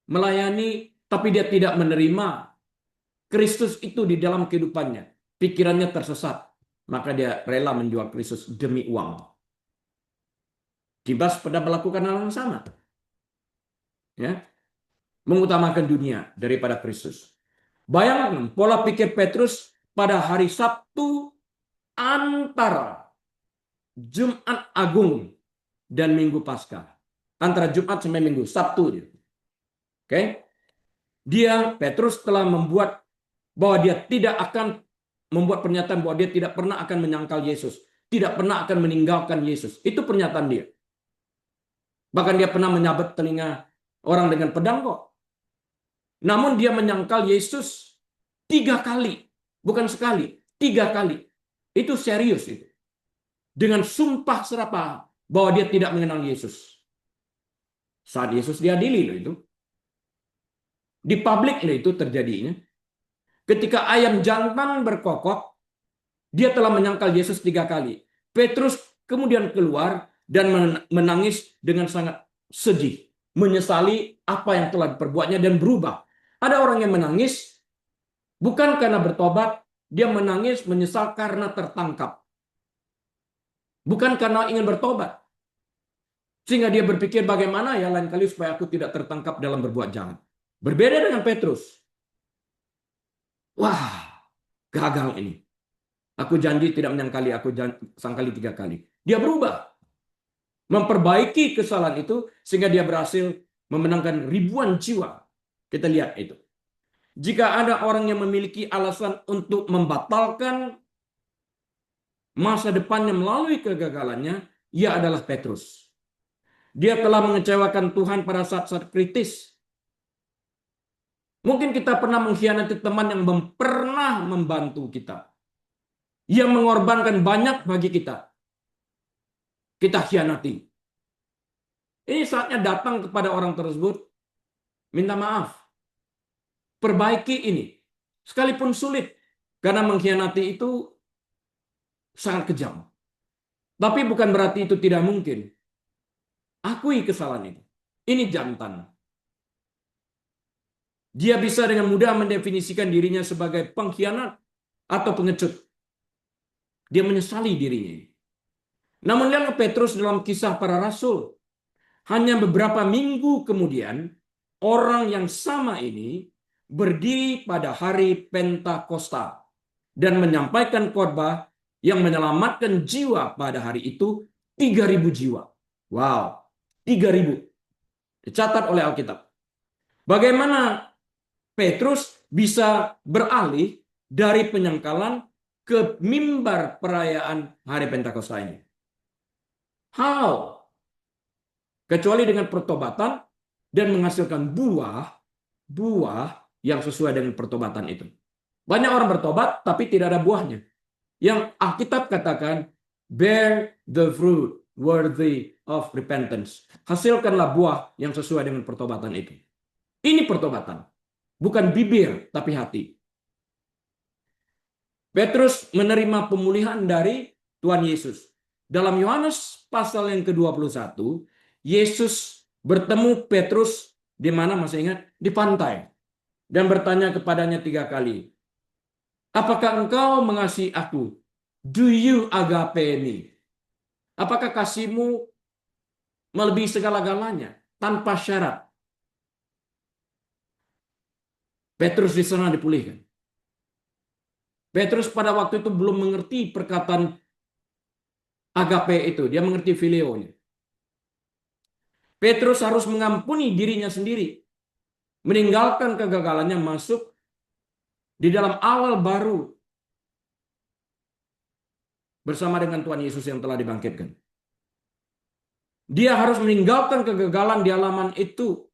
melayani, tapi dia tidak menerima Kristus itu di dalam kehidupannya. Pikirannya tersesat. Maka dia rela menjual Kristus demi uang. Judas pada melakukan hal yang sama. Ya, mengutamakan dunia daripada Kristus. Bayangkan pola pikir Petrus pada hari Sabtu antara Jumat Agung dan Minggu Paskah. Antara Jumat sampai Minggu, Sabtu dia. Oke. Dia Petrus telah membuat bahwa dia tidak akan membuat pernyataan bahwa dia tidak pernah akan menyangkal Yesus, tidak pernah akan meninggalkan Yesus. Itu pernyataan dia. Bahkan dia pernah menyabet telinga orang dengan pedang kok. Namun dia menyangkal Yesus 3 kali. Bukan sekali, 3 kali. Itu serius itu. Dengan sumpah serapah bahwa dia tidak mengenal Yesus. Saat Yesus diadili loh itu. Di publik loh itu terjadinya. Ketika ayam jantan berkokok, dia telah menyangkal Yesus 3 kali. Petrus kemudian keluar dan menangis dengan sangat sedih. Menyesali apa yang telah diperbuatnya dan berubah. Ada orang yang menangis bukan karena bertobat, dia menangis menyesal karena tertangkap. Bukan karena ingin bertobat. Sehingga dia berpikir bagaimana ya lain kali supaya aku tidak tertangkap dalam berbuat jahat. Berbeda dengan Petrus. Wah, gagal ini. Aku janji tidak menyangkali, aku sangkali 3 kali. Dia berubah. Memperbaiki kesalahan itu sehingga dia berhasil memenangkan ribuan jiwa. Kita lihat itu. Jika ada orang yang memiliki alasan untuk membatalkan masa depannya melalui kegagalannya, ia adalah Petrus. Dia telah mengecewakan Tuhan pada saat-saat kritis. Mungkin kita pernah mengkhianati teman yang pernah membantu kita. Yang mengorbankan banyak bagi kita. Kita khianati. Ini saatnya datang kepada orang tersebut, minta maaf. Perbaiki ini. Sekalipun sulit. Karena mengkhianati itu sangat kejam. Tapi bukan berarti itu tidak mungkin. Akui kesalahan itu. Ini jantan. Dia bisa dengan mudah mendefinisikan dirinya sebagai pengkhianat atau pengecut. Dia menyesali dirinya. Namun lihatlah Petrus dalam Kisah Para Rasul. Hanya beberapa minggu kemudian, orang yang sama ini berdiri pada hari Pentakosta dan menyampaikan khotbah yang menyelamatkan jiwa pada hari itu 3.000 jiwa. Wow, 3.000. Dicatat oleh Alkitab. Bagaimana Petrus bisa beralih dari penyangkalan ke mimbar perayaan hari Pentakosta ini? How? Kecuali dengan pertobatan dan menghasilkan buah yang sesuai dengan pertobatan itu. Banyak orang bertobat tapi tidak ada buahnya. Yang Alkitab katakan, bear the fruit worthy of repentance. Hasilkanlah buah yang sesuai dengan pertobatan itu. Ini pertobatan. Bukan bibir, tapi hati. Petrus menerima pemulihan dari Tuhan Yesus. Dalam Yohanes pasal yang ke-21, Yesus bertemu Petrus di mana, masih ingat? Di pantai. Dan bertanya kepadanya 3 kali. Apakah engkau mengasihi aku? Do you agape me? Apakah kasihmu melebihi segala-galanya tanpa syarat? Petrus di sana dipulihkan. Petrus pada waktu itu belum mengerti perkataan agape itu. Dia mengerti fileonya. Petrus harus mengampuni dirinya sendiri. Meninggalkan kegagalannya masuk di dalam awal baru bersama dengan Tuhan Yesus yang telah dibangkitkan. Dia harus meninggalkan kegagalan di halaman itu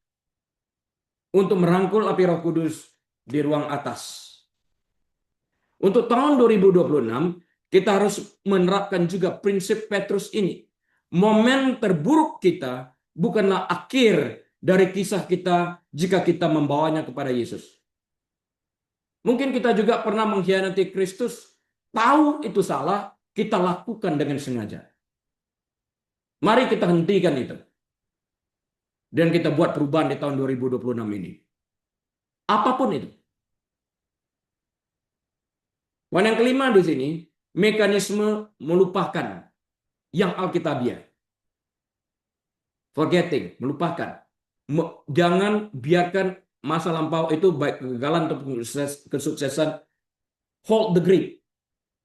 untuk merangkul api Roh Kudus di ruang atas. Untuk tahun 2026, kita harus menerapkan juga prinsip Petrus ini. Momen terburuk kita bukanlah akhir dari kisah kita jika kita membawanya kepada Yesus. Mungkin kita juga pernah mengkhianati Kristus, tahu itu salah, kita lakukan dengan sengaja. Mari kita hentikan itu. Dan kita buat perubahan di tahun 2026 ini. Apapun itu. Yang kelima di sini, mekanisme melupakan yang Alkitabiah. Forgetting, melupakan. Jangan biarkan masa lampau itu, baik kegagalan atau kesuksesan, hold the grip,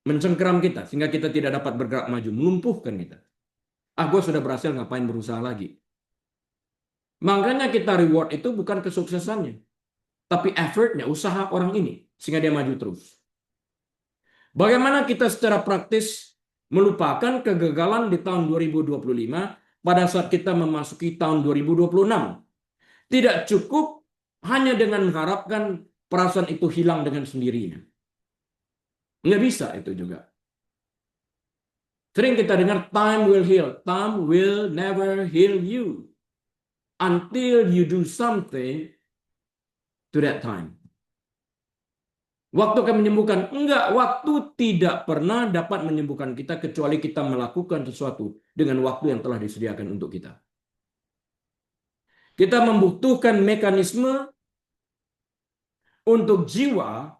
mencengkeram kita sehingga kita tidak dapat bergerak maju, melumpuhkan kita. Gue sudah berhasil, ngapain berusaha lagi? Makanya kita reward itu bukan kesuksesannya, tapi effortnya, usaha orang ini, sehingga dia maju terus. Bagaimana kita secara praktis melupakan kegagalan di tahun 2025 pada saat kita memasuki tahun 2026? Tidak cukup hanya dengan mengharapkan perasaan itu hilang dengan sendirinya. Nggak bisa itu juga. Sering kita dengar time will heal. Time will never heal you until you do something to that time. Waktu akan menyembuhkan. Enggak, waktu tidak pernah dapat menyembuhkan kita kecuali kita melakukan sesuatu dengan waktu yang telah disediakan untuk kita. Kita membutuhkan mekanisme untuk jiwa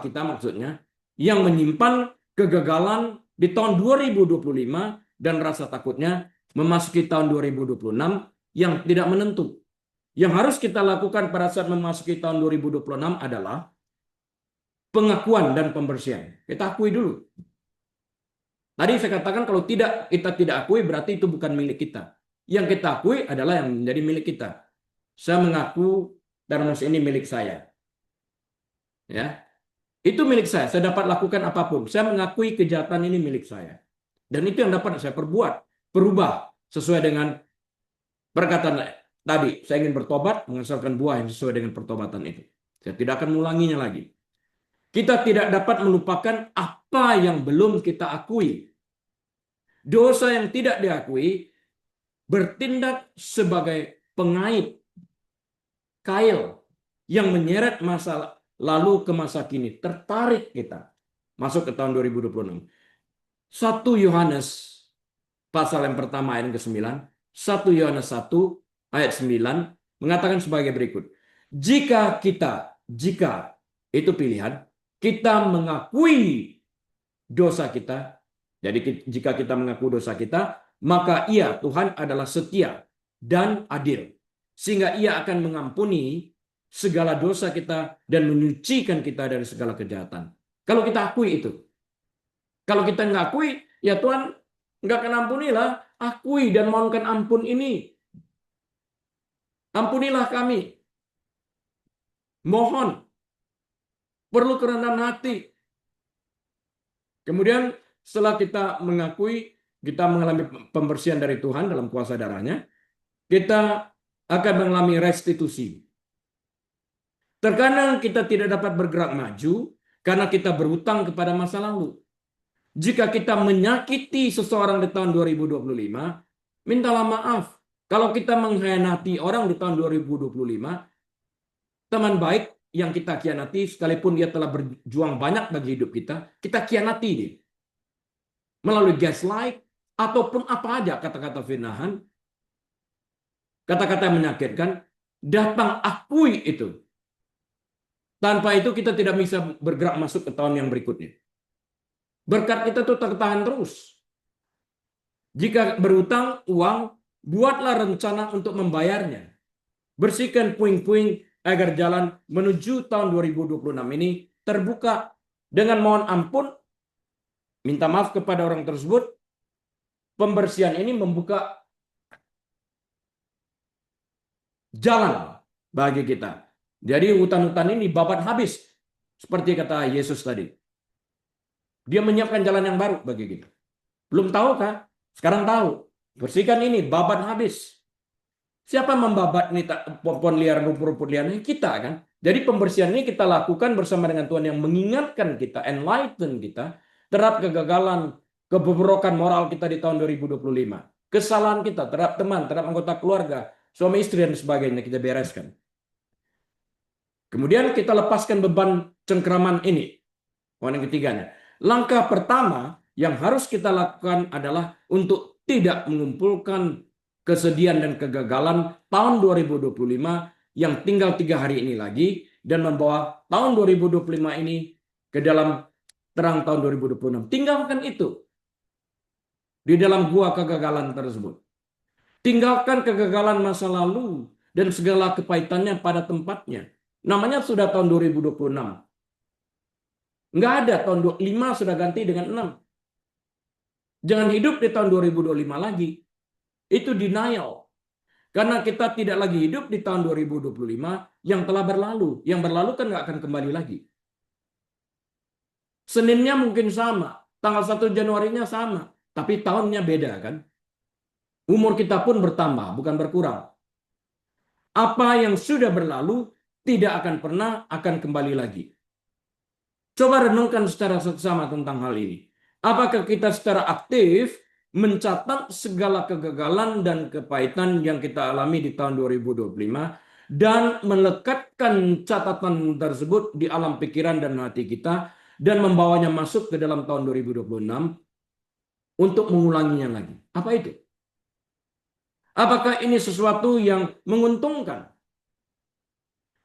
kita maksudnya, yang menyimpan kegagalan di tahun 2025 dan rasa takutnya memasuki tahun 2026 yang tidak menentu. Yang harus kita lakukan pada saat memasuki tahun 2026 adalah pengakuan dan pembersihan. Kita akui dulu. Tadi saya katakan kalau kita tidak akui berarti itu bukan milik kita. Yang kita akui adalah yang menjadi milik kita. Saya mengaku termos ini milik saya. Ya. Itu milik saya. Saya dapat lakukan apapun. Saya mengakui kejahatan ini milik saya. Dan itu yang dapat saya perbuat. Berubah sesuai dengan perkataan tadi, saya ingin bertobat, menghasilkan buah yang sesuai dengan pertobatan itu. Saya tidak akan mengulanginya lagi. Kita tidak dapat melupakan apa yang belum kita akui. Dosa yang tidak diakui bertindak sebagai pengait, kail, yang menyeret masa lalu ke masa kini. Tertarik kita masuk ke tahun 2026. 1 Yohanes pasal yang pertama ayat ke-9. 1 Yohanes 1 ayat 9 mengatakan sebagai berikut. Jika itu pilihan, kita mengakui dosa kita. Jadi jika kita mengaku dosa kita, maka Ia, Tuhan, adalah setia dan adil. Sehingga Ia akan mengampuni segala dosa kita dan menyucikan kita dari segala kejahatan. Kalau kita akui itu. Kalau kita nggak akui, ya Tuhan nggak akan ampunilah. Akui dan mohonkan ampun ini. Ampunilah kami. Mohon. Perlu kerendahan hati. Kemudian setelah kita mengakui, kita mengalami pembersihan dari Tuhan dalam kuasa darahnya, kita akan mengalami restitusi. Terkadang kita tidak dapat bergerak maju karena kita berhutang kepada masa lalu. Jika kita menyakiti seseorang di tahun 2025, mintalah maaf. Kalau kita mengkhianati orang di tahun 2025, teman baik yang kita khianati, sekalipun dia telah berjuang banyak bagi hidup kita khianati dia. Melalui gaslight, ataupun apa aja kata-kata fitnahan, kata-kata yang menyakitkan, datang akui itu. Tanpa itu kita tidak bisa bergerak masuk ke tahun yang berikutnya. Berkat kita tuh tertahan terus. Jika berutang uang, buatlah rencana untuk membayarnya. Bersihkan puing-puing agar jalan menuju tahun 2026 ini terbuka dengan mohon ampun, minta maaf kepada orang tersebut. Pembersihan ini membuka jalan bagi kita. Jadi hutan-hutan ini babat habis. Seperti kata Yesus tadi. Dia menyiapkan jalan yang baru bagi kita. Belum tahu kah? Sekarang tahu. Bersihkan ini, babat habis. Siapa membabat nih pohon liar, rumput-rumput liar? Kita kan. Jadi pembersihan ini kita lakukan bersama dengan Tuhan yang mengingatkan kita, enlighten kita terhadap kegagalan, kebobrokan moral kita di tahun 2025. Kesalahan kita terhadap teman, terhadap anggota keluarga, suami istri dan sebagainya kita bereskan. Kemudian kita lepaskan beban cengkraman ini. Poin yang ketiganya. Langkah pertama yang harus kita lakukan adalah untuk tidak mengumpulkan kesedihan dan kegagalan tahun 2025 yang tinggal 3 hari ini lagi dan membawa tahun 2025 ini ke dalam terang tahun 2026. Tinggalkan itu di dalam gua kegagalan tersebut. Tinggalkan kegagalan masa lalu dan segala kepahitannya pada tempatnya. Namanya sudah tahun 2026. Nggak ada, tahun 5 sudah ganti dengan 6. Jangan hidup di tahun 2025 lagi. Itu denial. Karena kita tidak lagi hidup di tahun 2025 yang telah berlalu. Yang berlalu kan nggak akan kembali lagi. Seninnya mungkin sama. Tanggal 1 Januarinya sama. Tapi tahunnya beda kan. Umur kita pun bertambah, bukan berkurang. Apa yang sudah berlalu tidak akan pernah akan kembali lagi. Coba renungkan secara seksama tentang hal ini. Apakah kita secara aktif mencatat segala kegagalan dan kepahitan yang kita alami di tahun 2025 dan melekatkan catatan tersebut di alam pikiran dan hati kita dan membawanya masuk ke dalam tahun 2026 untuk mengulanginya lagi. Apa itu? Apakah ini sesuatu yang menguntungkan?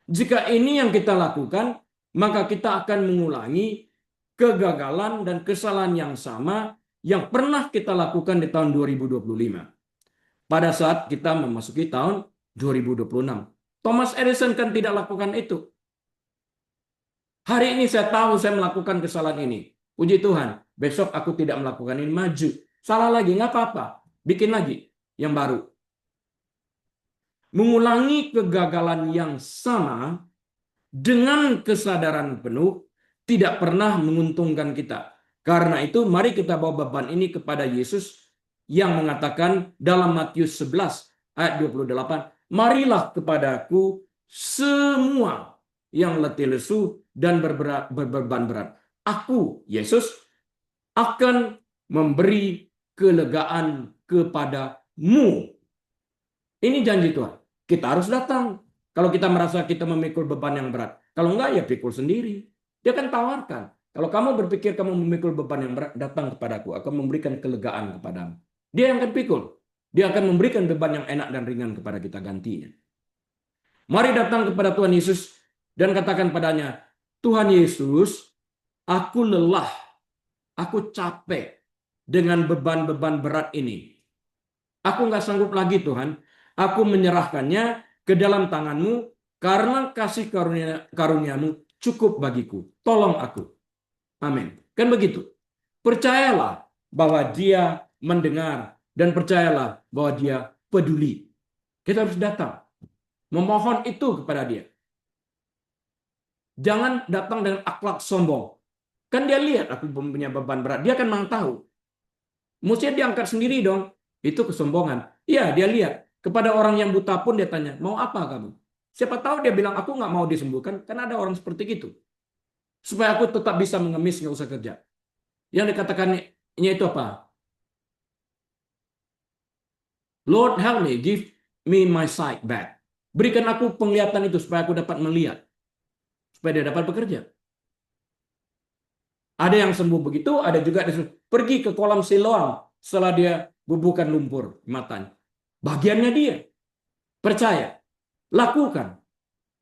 Jika ini yang kita lakukan, maka kita akan mengulangi kegagalan dan kesalahan yang sama yang pernah kita lakukan di tahun 2025. Pada saat kita memasuki tahun 2026. Thomas Edison kan tidak lakukan itu. Hari ini saya tahu saya melakukan kesalahan ini. Puji Tuhan, besok aku tidak melakukan ini, maju. Salah lagi, nggak apa-apa. Bikin lagi yang baru. Mengulangi kegagalan yang sama dengan kesadaran penuh tidak pernah menguntungkan kita. Karena itu mari kita bawa beban ini kepada Yesus yang mengatakan dalam Matius 11 ayat 28, marilah kepadaku semua yang letih lesu dan berbeban berat. Aku, Yesus, akan memberi kelegaan kepadamu. Ini janji Tuhan. Kita harus datang. Kalau kita merasa kita memikul beban yang berat. Kalau enggak, ya pikul sendiri. Dia akan tawarkan. Kalau kamu berpikir kamu memikul beban yang berat, datang kepadaku. Aku memberikan kelegaan kepadamu. Dia yang akan pikul. Dia akan memberikan beban yang enak dan ringan kepada kita gantinya. Mari datang kepada Tuhan Yesus dan katakan padanya, Tuhan Yesus, aku lelah. aku capek dengan beban-beban berat ini. Aku nggak sanggup lagi Tuhan. Aku menyerahkannya ke dalam tangan-Mu karena kasih karuniamu cukup bagiku. Tolong aku. Amin. Kan begitu. Percayalah bahwa dia mendengar dan percayalah bahwa dia peduli. Kita harus datang. Memohon itu kepada dia. Jangan datang dengan akhlak sombong. Kan dia lihat aku punya beban berat. Dia kan memang tahu. Mestinya dia angkat sendiri dong. Itu kesombongan. Iya, dia lihat. Kepada orang yang buta pun dia tanya, mau apa kamu? Siapa tahu dia bilang, aku nggak mau disembuhkan. Kan ada orang seperti itu. Supaya aku tetap bisa mengemis, nggak usah kerja. Yang dikatakannya itu apa? Lord help me, give me my sight back. Berikan aku penglihatan itu supaya aku dapat melihat. Supaya dia dapat bekerja. Ada yang sembuh begitu, ada juga disuruh pergi ke kolam Siloam setelah dia bubuhkan lumpur di matanya. Bagiannya dia. Percaya. Lakukan.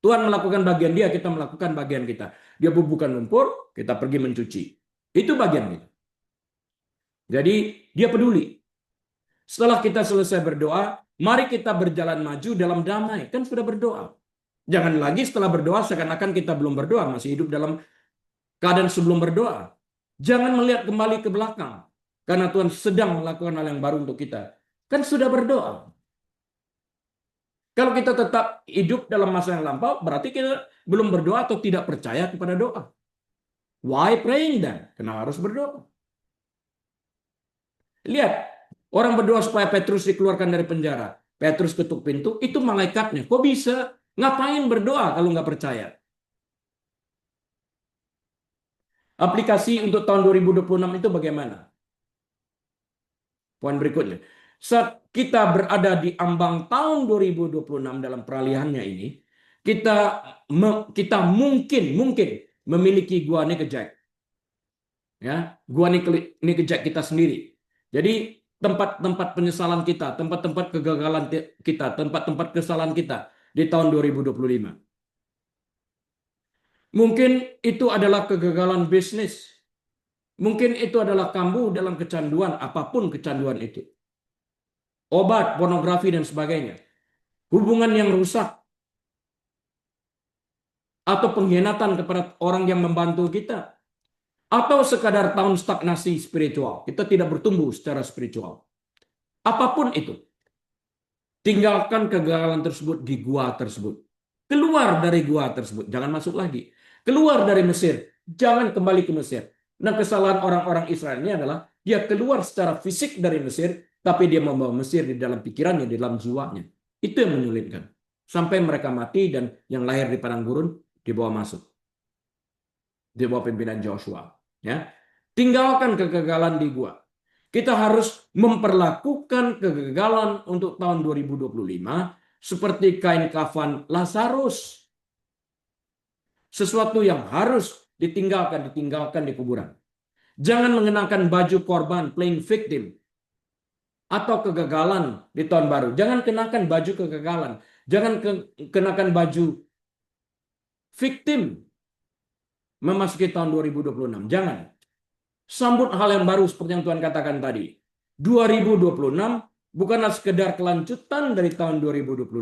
Tuhan melakukan bagian dia, kita melakukan bagian kita. Dia bubuhkan lumpur, kita pergi mencuci. Itu bagian kita. Jadi dia peduli. Setelah kita selesai berdoa, mari kita berjalan maju dalam damai. Kan sudah berdoa. Jangan lagi setelah berdoa seakan-akan kita belum berdoa, masih hidup dalam keadaan sebelum berdoa. Jangan melihat kembali ke belakang. Karena Tuhan sedang melakukan hal yang baru untuk kita. Kan sudah berdoa. Kalau kita tetap hidup dalam masa yang lampau, berarti kita belum berdoa atau tidak percaya kepada doa. Why praying then? Kenapa harus berdoa? Lihat, orang berdoa supaya Petrus dikeluarkan dari penjara. Petrus ketuk pintu, itu malaikatnya. Kok bisa? Ngapain berdoa kalau nggak percaya? Aplikasi untuk tahun 2026 itu bagaimana? Poin berikutnya. Saat kita berada di ambang tahun 2026 dalam peralihannya ini, kita mungkin memiliki gua nekejek. Ya, gua nekejek kita sendiri. Jadi tempat-tempat penyesalan kita, tempat-tempat kegagalan kita, tempat-tempat kesalahan kita di tahun 2025. Mungkin itu adalah kegagalan bisnis. Mungkin itu adalah kambuh dalam kecanduan, apapun kecanduan itu. Obat, pornografi, dan sebagainya. Hubungan yang rusak. Atau pengkhianatan kepada orang yang membantu kita. Atau sekadar tahun stagnasi spiritual. Kita tidak bertumbuh secara spiritual. Apapun itu. Tinggalkan kegagalan tersebut di gua tersebut. Keluar dari gua tersebut. Jangan masuk lagi. Keluar dari Mesir. Jangan kembali ke Mesir. Nah, kesalahan orang-orang Israel ini adalah dia keluar secara fisik dari Mesir, tapi dia membawa Mesir di dalam pikirannya, di dalam jiwanya. Itu yang menyulitkan. Sampai mereka mati dan yang lahir di padang gurun dibawa masuk. Di bawah pimpinan Joshua. Ya. Tinggalkan kegagalan di gua. Kita harus memperlakukan kegagalan untuk tahun 2025 seperti kain kafan Lazarus. Sesuatu yang harus ditinggalkan di kuburan. Jangan mengenakan baju korban, playing victim, atau kegagalan di tahun baru. Jangan kenakan baju kegagalan. Jangan kenakan baju victim memasuki tahun 2026. Jangan. Sambut hal yang baru seperti yang Tuhan katakan tadi. 2026 bukanlah sekedar kelanjutan dari tahun 2025.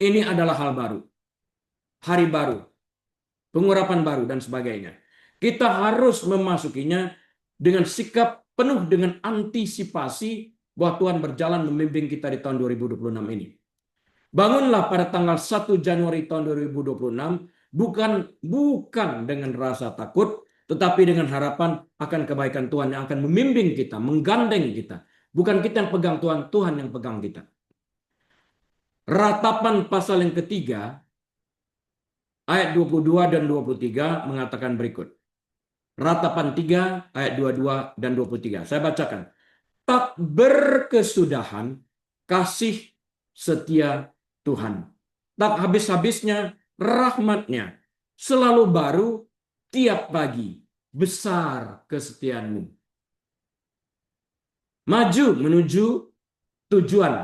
Ini adalah hal baru. Hari baru. Pengurapan baru dan sebagainya. Kita harus memasukinya dengan sikap penuh dengan antisipasi bahwa Tuhan berjalan membimbing kita di tahun 2026 ini. Bangunlah pada tanggal 1 Januari tahun 2026 bukan dengan rasa takut, tetapi dengan harapan akan kebaikan Tuhan yang akan membimbing kita, menggandeng kita. Bukan kita yang pegang Tuhan, Tuhan yang pegang kita. Ratapan pasal yang ketiga, ayat 22 dan 23 mengatakan berikut. Ratapan 3 ayat 22 dan 23. Saya bacakan. Tak berkesudahan kasih setia Tuhan. Tak habis-habisnya rahmatnya. Selalu baru tiap pagi. Besar kesetiaanmu. Maju menuju tujuan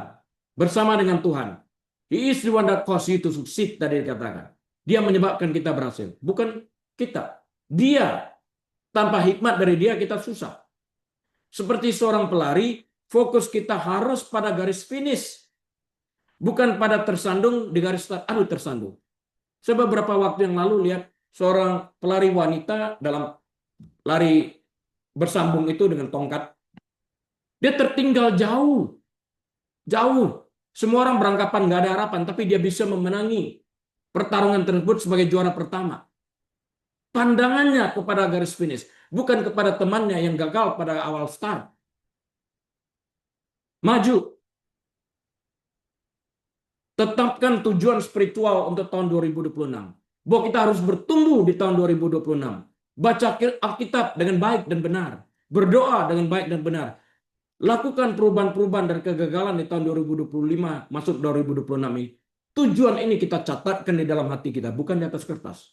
bersama dengan Tuhan. He is the one that cause you to succeed, tadi dikatakan. Dia menyebabkan kita berhasil. Bukan kita. Dia Tanpa hikmat dari dia kita susah. Seperti seorang pelari, fokus kita harus pada garis finish. Bukan pada tersandung di garis start. Aduh, tersandung. Saya beberapa waktu yang lalu lihat seorang pelari wanita dalam lari bersambung itu dengan tongkat. Dia tertinggal jauh. Jauh. Semua orang beranggapan nggak ada harapan, tapi dia bisa memenangi pertarungan tersebut sebagai juara pertama. Pandangannya kepada garis finish, bukan kepada temannya yang gagal pada awal start. Maju. Tetapkan tujuan spiritual untuk tahun 2026. Bahwa kita harus bertumbuh di tahun 2026. Baca Alkitab dengan baik dan benar. Berdoa dengan baik dan benar. Lakukan perubahan-perubahan dan kegagalan di tahun 2025 masuk 2026 ini. Tujuan ini kita catatkan di dalam hati kita, bukan di atas kertas.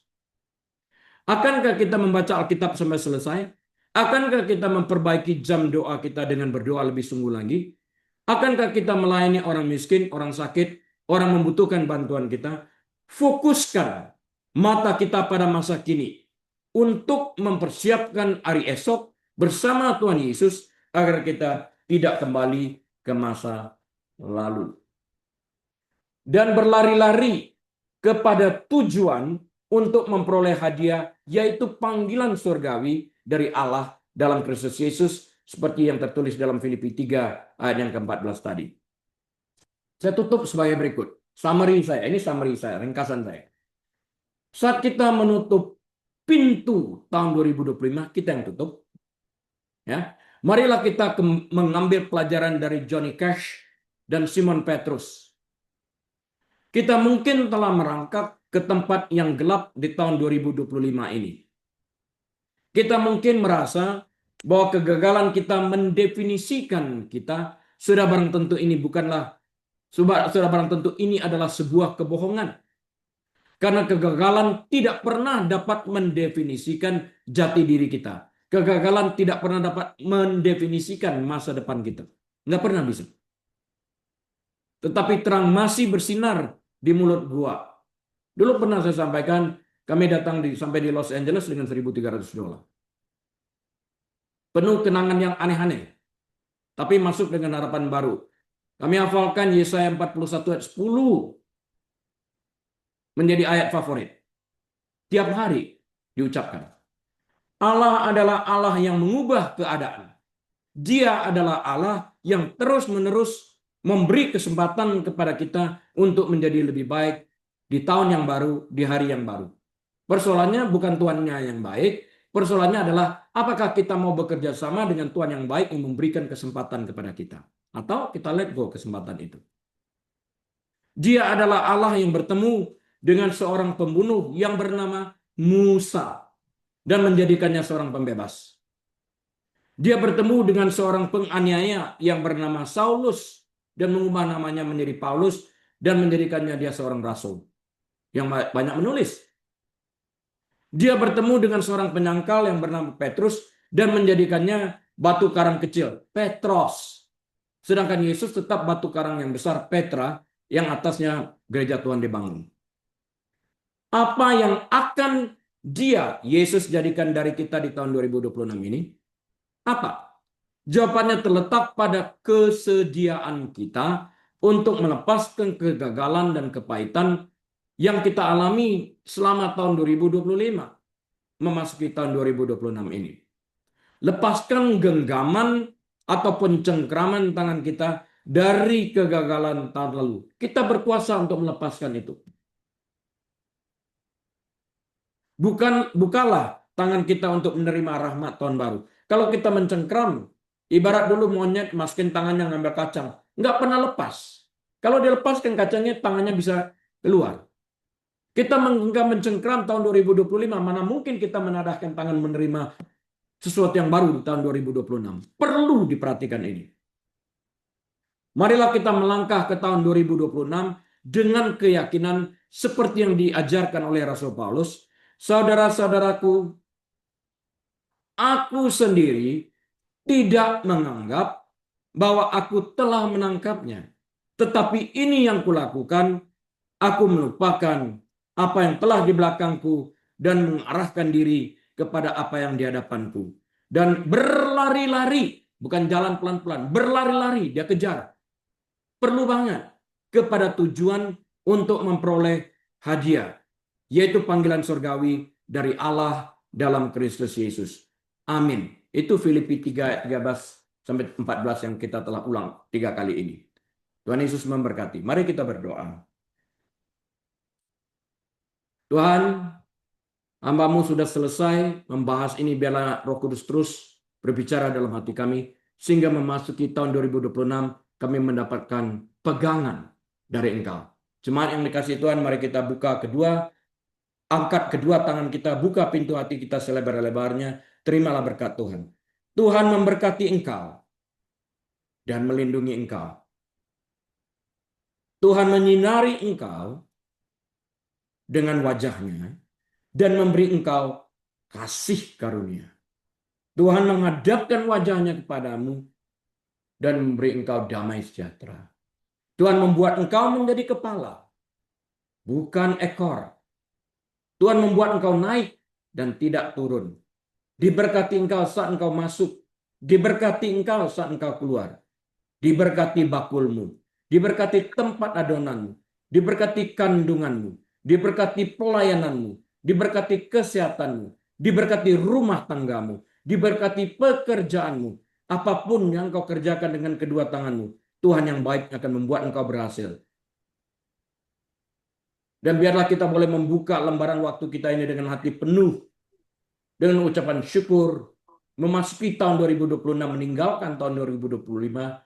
Akankah kita membaca Alkitab sampai selesai? Akankah kita memperbaiki jam doa kita dengan berdoa lebih sungguh lagi? Akankah kita melayani orang miskin, orang sakit, orang membutuhkan bantuan kita? Fokuskan mata kita pada masa kini untuk mempersiapkan hari esok bersama Tuhan Yesus agar kita tidak kembali ke masa lalu. Dan berlari-lari kepada tujuan untuk memperoleh hadiah, yaitu panggilan surgawi dari Allah dalam Kristus Yesus, seperti yang tertulis dalam Filipi 3 ayat yang ke-14 tadi. Saya tutup sebagai berikut. Summary saya, ini summary saya, ringkasan saya. Saat kita menutup pintu tahun 2025, kita yang tutup. Ya, marilah kita mengambil pelajaran dari Johnny Cash dan Simon Petrus. Kita mungkin telah merangkak ke tempat yang gelap di tahun 2025 ini. Kita mungkin merasa bahwa kegagalan kita mendefinisikan kita, sudah barang tentu ini adalah sebuah kebohongan. Karena kegagalan tidak pernah dapat mendefinisikan jati diri kita. Kegagalan tidak pernah dapat mendefinisikan masa depan kita. Nggak pernah bisa. Tetapi terang masih bersinar di mulut gua. Dulu pernah saya sampaikan, kami datang sampai di Los Angeles dengan $1.300. Penuh kenangan yang aneh-aneh. Tapi masuk dengan harapan baru. Kami hafalkan Yesaya 41 ayat 10. Menjadi ayat favorit. Tiap hari diucapkan. Allah adalah Allah yang mengubah keadaan. Dia adalah Allah yang terus-menerus memberi kesempatan kepada kita untuk menjadi lebih baik di tahun yang baru, di hari yang baru. Persoalannya bukan Tuhannya yang baik, persoalannya adalah apakah kita mau bekerja sama dengan Tuhan yang baik yang memberikan kesempatan kepada kita. Atau kita let go kesempatan itu. Dia adalah Allah yang bertemu dengan seorang pembunuh yang bernama Musa dan menjadikannya seorang pembebas. Dia bertemu dengan seorang penganiaya yang bernama Saulus dan mengubah namanya menjadi Paulus dan menjadikannya dia seorang rasul yang banyak menulis. Dia bertemu dengan seorang penyangkal yang bernama Petrus dan menjadikannya batu karang kecil, Petros. Sedangkan Yesus tetap batu karang yang besar, Petra, yang atasnya gereja Tuhan dibangun. Apa yang akan Yesus jadikan dari kita di tahun 2026 ini? Apa? Jawabannya terletak pada kesediaan kita untuk melepaskan kegagalan dan kepahitan yang kita alami selama tahun 2025 memasuki tahun 2026 ini. Lepaskan genggaman ataupun cengkraman tangan kita dari kegagalan tahun lalu. Kita berkuasa untuk melepaskan itu. Bukalah tangan kita untuk menerima rahmat tahun baru. Kalau kita mencengkram, ibarat dulu monyet masukin tangannya ngambil kacang, nggak pernah lepas. Kalau dilepaskan kacangnya, tangannya bisa keluar. Kita nggak mencengkram tahun 2025, mana mungkin kita menadahkan tangan menerima sesuatu yang baru di tahun 2026. Perlu diperhatikan ini. Marilah kita melangkah ke tahun 2026 dengan keyakinan seperti yang diajarkan oleh Rasul Paulus. Saudara-saudaraku, aku sendiri tidak menganggap bahwa aku telah menangkapnya. Tetapi ini yang kulakukan, aku melupakan apa yang telah di belakangku dan mengarahkan diri kepada apa yang di hadapanku. Dan berlari-lari, bukan jalan pelan-pelan, berlari-lari, dia kejar. Perlu banget kepada tujuan untuk memperoleh hadiah, yaitu panggilan surgawi dari Allah dalam Kristus Yesus. Amin. Itu Filipi 3, 13-14 yang kita telah ulang 3 kali ini. Tuhan Yesus memberkati. Mari kita berdoa. Tuhan, hamba-Mu sudah selesai membahas ini, biarlah Roh Kudus terus berbicara dalam hati kami, sehingga memasuki tahun 2026 kami mendapatkan pegangan dari Engkau. Jemaat yang dikasihi Tuhan, mari kita buka angkat kedua tangan kita, buka pintu hati kita selebar-lebarnya, terimalah berkat Tuhan. Tuhan memberkati engkau dan melindungi engkau. Tuhan menyinari engkau dengan wajahnya dan memberi engkau kasih karunia. Tuhan menghadapkan wajahnya kepadamu dan memberi engkau damai sejahtera. Tuhan membuat engkau menjadi kepala, bukan ekor. Tuhan membuat engkau naik dan tidak turun. Diberkati engkau saat engkau masuk. Diberkati engkau saat engkau keluar. Diberkati bakulmu. Diberkati tempat adonanmu. Diberkati kandunganmu. Diberkati pelayananmu. Diberkati kesehatanmu. Diberkati rumah tanggamu. Diberkati pekerjaanmu. Apapun yang kau kerjakan dengan kedua tanganmu, Tuhan yang baik akan membuat engkau berhasil. Dan biarlah kita boleh membuka lembaran waktu kita ini dengan hati penuh, dengan ucapan syukur, memasuki tahun 2026, meninggalkan tahun 2025,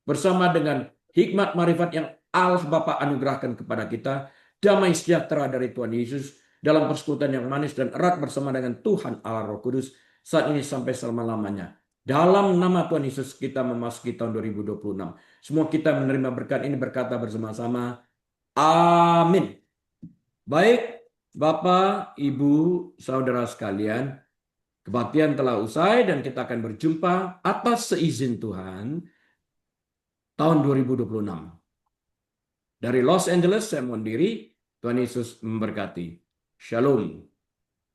bersama dengan hikmat marifat yang Allah Bapa anugerahkan kepada kita, damai sejahtera dari Tuhan Yesus, dalam persekutuan yang manis dan erat bersama dengan Tuhan Allah Roh Kudus, saat ini sampai selama-lamanya. Dalam nama Tuhan Yesus kita memasuki tahun 2026. Semua kita menerima berkat ini berkata bersama-sama, amin. Baik, Bapak, Ibu, Saudara sekalian, kebaktian telah usai dan kita akan berjumpa atas seizin Tuhan tahun 2026. Dari Los Angeles, saya mohon diri. Tuhan Yesus memberkati. Shalom.